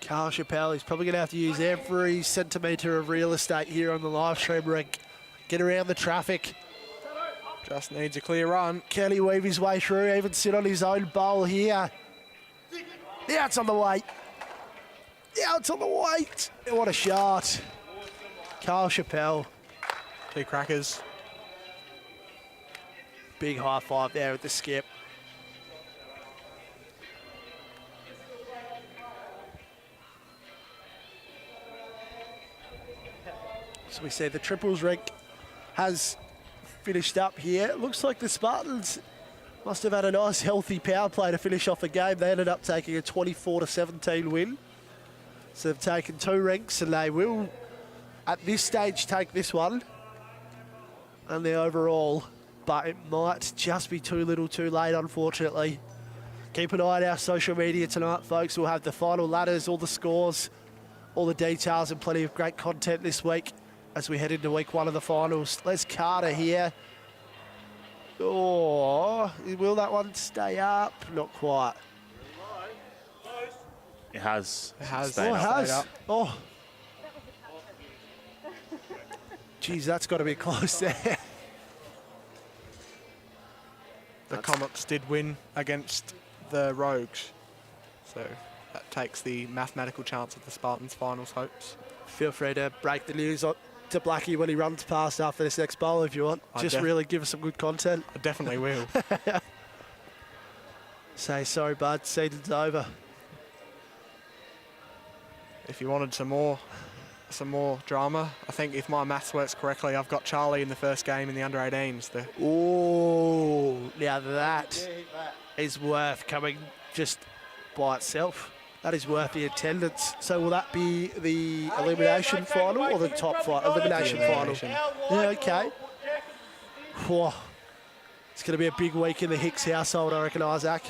Carl Chappelle is probably going to have to use every centimetre of real estate here on the live stream rink. Get around the traffic. Just needs a clear run. Can he weave his way through, even sit on his own bowl here? Yeah, it's on the weight. Yeah, it's on the weight. What a shot. Carl Chappelle. 2 crackers. Big high five there with the skip. So we see the triples rink has finished up here. It looks like the Spartans must have had a nice healthy power play to finish off the game. They ended up taking a 24-17 win. So they've taken 2 rinks and they will, at this stage, take this one and the overall. But it might just be too little too late, unfortunately. Keep an eye on our social media tonight, folks. We'll have the final ladders, all the scores, all the details and plenty of great content this week as we head into week 1 of the finals. Les Carter here. Oh, will that one stay up? Not quite. It has. It has. stayed Oh, it up. has. Oh. Geez, that's got to be close there. The Comets did win against the Rogues. So that takes the mathematical chance of the Spartans' finals hopes. Feel free to break the news to Blackie when he runs past after this next bowl if you want. Just really give us some good content. I definitely will. Say sorry, bud. Season's over. If you wanted some more drama, I think if my maths works correctly, I've got Charlie in the first game in the under-18s. Oh, now that is worth coming just by itself. That is worth the attendance. So will that be the elimination final or the top fight? Elimination final. Yeah, okay. Whoa. It's going to be a big week in the Hicks household, I reckon, Isaac.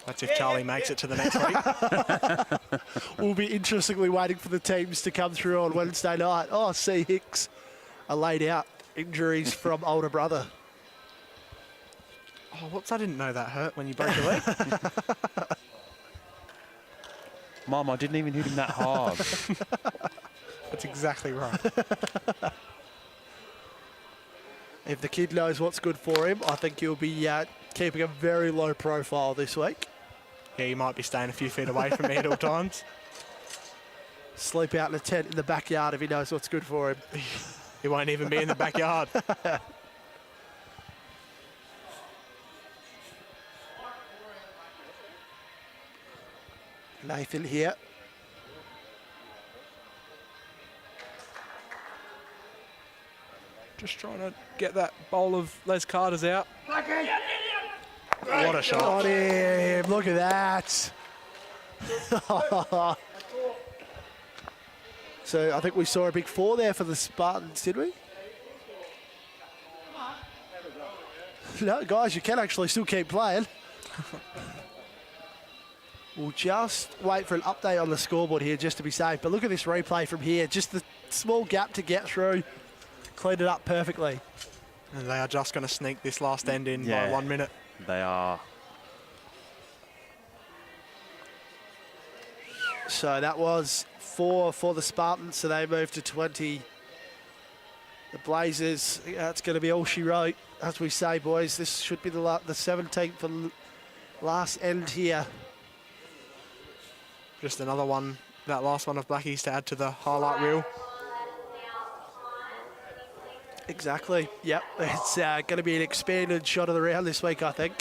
That's if Charlie makes it to the next week. We'll be interestingly waiting for the teams to come through on Wednesday night. Oh, see Hicks are laid out. Injuries from older brother. Oh, whoops, I didn't know that hurt when you broke your leg. Mum, I didn't even hit him that hard. That's exactly right. If the kid knows what's good for him, I think he'll be keeping a very low profile this week. Yeah, you might be staying a few feet away from me at all times. Sleep out in a tent in the backyard if he knows what's good for him. He won't even be in the backyard. Nathan here. Just trying to get that bowl of Les Carter's out. What a shot. Got him. Look at that. So I think we saw a big 4 there for the Spartans, did we? No, guys, you can actually still keep playing. We'll just wait for an update on the scoreboard here just to be safe. But look at this replay from here. Just the small gap to get through. Cleaned it up perfectly. And they are just going to sneak this last end in by 1 minute. They are. So that was 4 for the Spartans, so they moved to 20. The Blazers, it's going to be all she wrote, as we say, boys. This should be the 17th and last end here. Just another one, that last one of Blackie's to add to the highlight reel. Exactly, yep. It's going to be an expanded shot of the round this week, I think.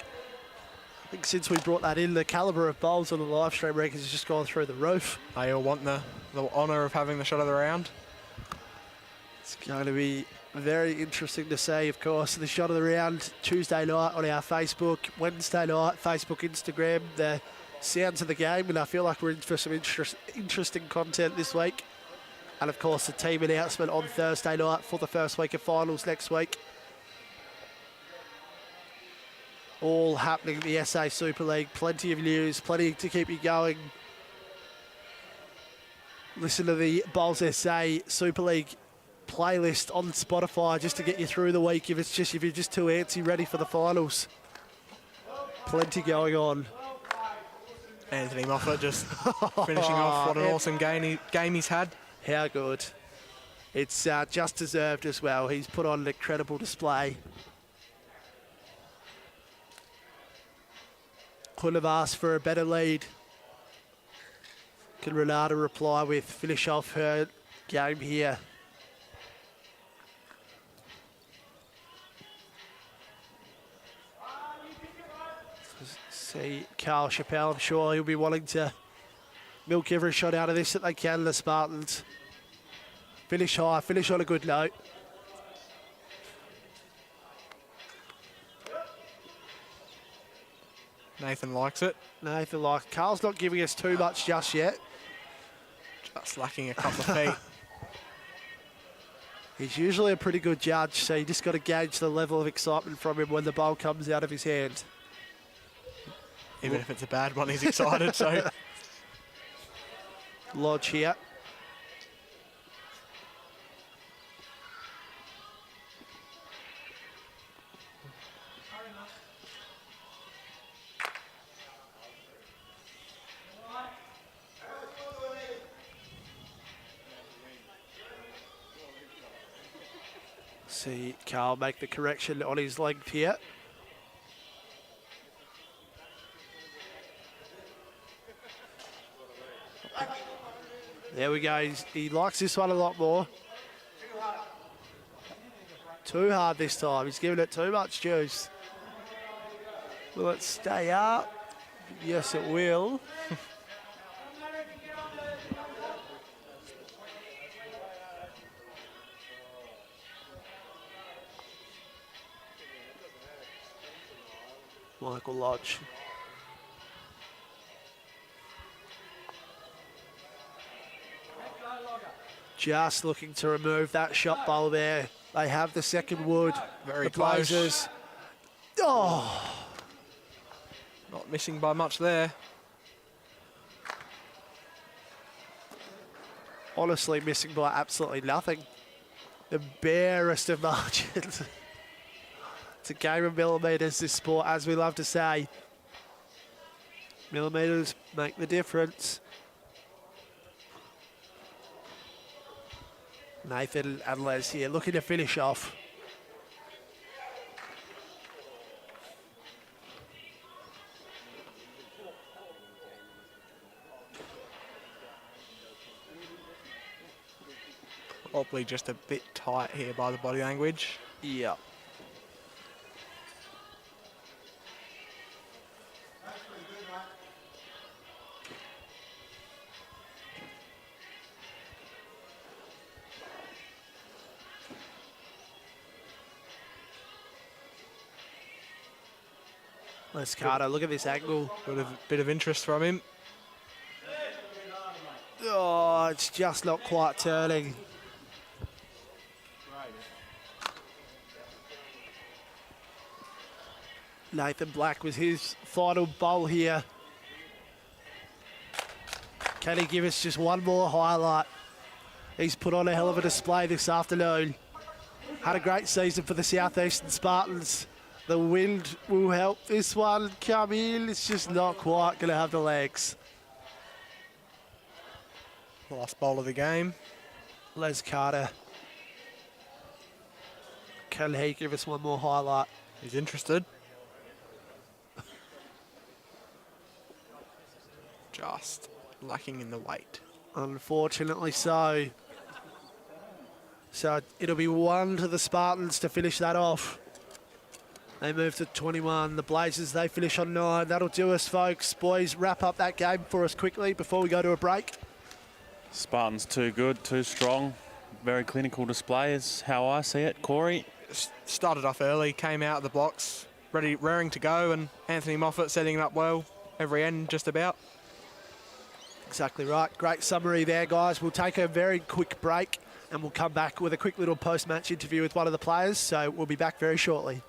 I think since we brought that in, the calibre of bowls on the live stream record has just gone through the roof. They all want the honour of having the shot of the round. It's going to be very interesting to see, of course. The shot of the round Tuesday night on our Facebook, Wednesday night, Facebook, Instagram, the sounds of the game, and I feel like we're in for some interesting content this week. And of course, the team announcement on Thursday night for the first week of finals next week. All happening in the SA Super League. Plenty of news, plenty to keep you going. Listen to the Bowls SA Super League playlist on Spotify just to get you through the week if you're just too antsy ready for the finals. Plenty going on. Anthony Moffat just finishing off. What an awesome game he's had. How good. It's just deserved as well. He's put on an incredible display. Couldn't have asked for a better lead. Can Renata reply with finish off her game here? See Carl Chappelle, I'm sure he'll be wanting to milk every shot out of this that they can, the Spartans. Finish high, finish on a good note. Nathan likes it. Nathan likes it. Carl's not giving us too much just yet. Just lacking a couple of feet. He's usually a pretty good judge, so you just got to gauge the level of excitement from him when the bowl comes out of his hand. Even if it's a bad one, he's excited, so. Lodge here. See Carl make the correction on his length here. There we go. He likes this one a lot more. Too hard this time. He's giving it too much juice. Will it stay up? Yes, it will. Michael Lodge. Just looking to remove that shot bowl there. They have the second wood. Very the close. Blazers. Oh, Not missing by much there. honestly missing by absolutely nothing. The barest of margins. It's a game of millimetres, this sport, as we love to say. Millimetres make the difference. Nathan and Les here looking to finish off. Probably just a bit tight here by the body language. Yeah. Les Carter, look at this angle. Bit of interest from him. Oh, it's just not quite turning. Nathan Black was his final bowl here. Can he give us just one more highlight? He's put on a hell of a display this afternoon. Had a great season for the Southeastern Spartans. The wind will help this one come in. It's just not quite going to have the legs. Last bowl of the game. Les Carter. Can he give us one more highlight? He's interested. Just lacking in the weight. Unfortunately so. So it'll be 1 to the Spartans to finish that off. They move to 21. The Blazers, they finish on 9. That'll do us, folks. Boys, wrap up that game for us quickly before we go to a break. Spartans too good, too strong. Very clinical display is how I see it. Corey? Started off early, came out of the blocks, raring to go, and Anthony Moffat setting it up well. Every end just about. Exactly right. Great summary there, guys. We'll take a very quick break and we'll come back with a quick little post-match interview with one of the players. So we'll be back very shortly.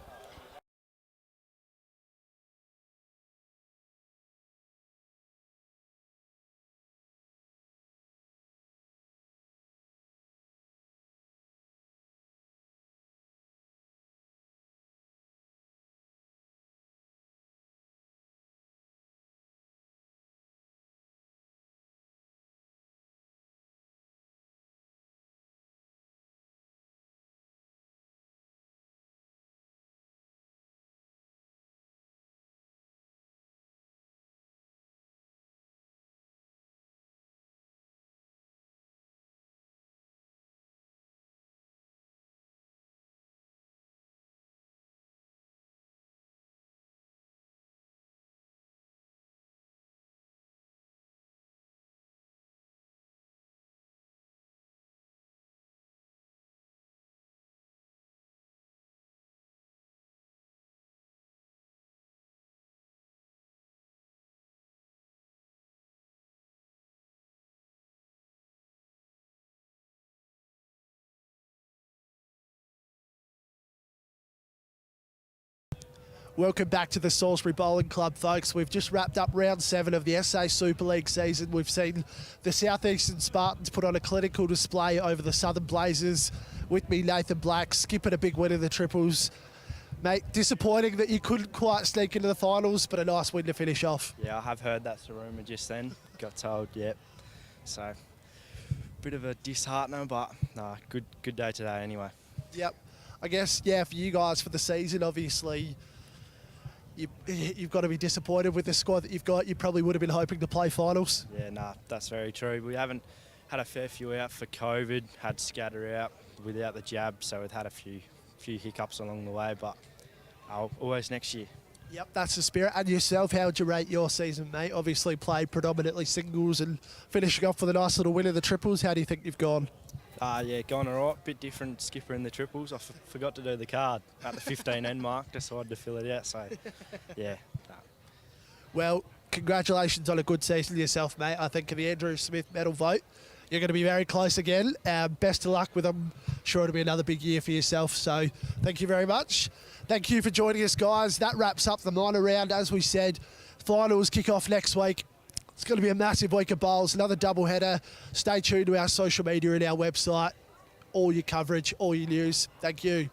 Welcome back to the Salisbury Bowling Club, folks. We've just wrapped up round 7 of the SA Super League season. We've seen the Southeastern Spartans put on a clinical display over the Southern Blazers. With me, Nathan Black, skipping a big win in the triples. Mate, disappointing that you couldn't quite sneak into the finals, but a nice win to finish off. Yeah, I have heard that's a rumour just then. Got told, yep. So, bit of a disheartener, but nah, good day today anyway. Yep. I guess, yeah, for you guys for the season, obviously, you've got to be disappointed with the squad that you've got. You probably would have been hoping to play finals. Yeah, nah, that's very true. We haven't had a fair few out for COVID, had scatter out without the jab, so we've had a few hiccups along the way, but always next year. Yep, that's the spirit. And yourself, how would you rate your season, mate? Obviously played predominantly singles and finishing off with a nice little win in the triples. How do you think you've gone? Yeah, gone all right. Bit different skipper in the triples. I forgot to do the card at the 15 end mark. Decided to fill it out. So, yeah. Nah. Well, congratulations on a good season yourself, mate. I think in the Andrew Smith medal vote, you're going to be very close again. Best of luck with them. Sure it'll be another big year for yourself. So, thank you very much. Thank you for joining us, guys. That wraps up the minor round. As we said, finals kick off next week. It's going to be a massive week of bowls, another doubleheader. Stay tuned to our social media and our website. All your coverage, all your news. Thank you.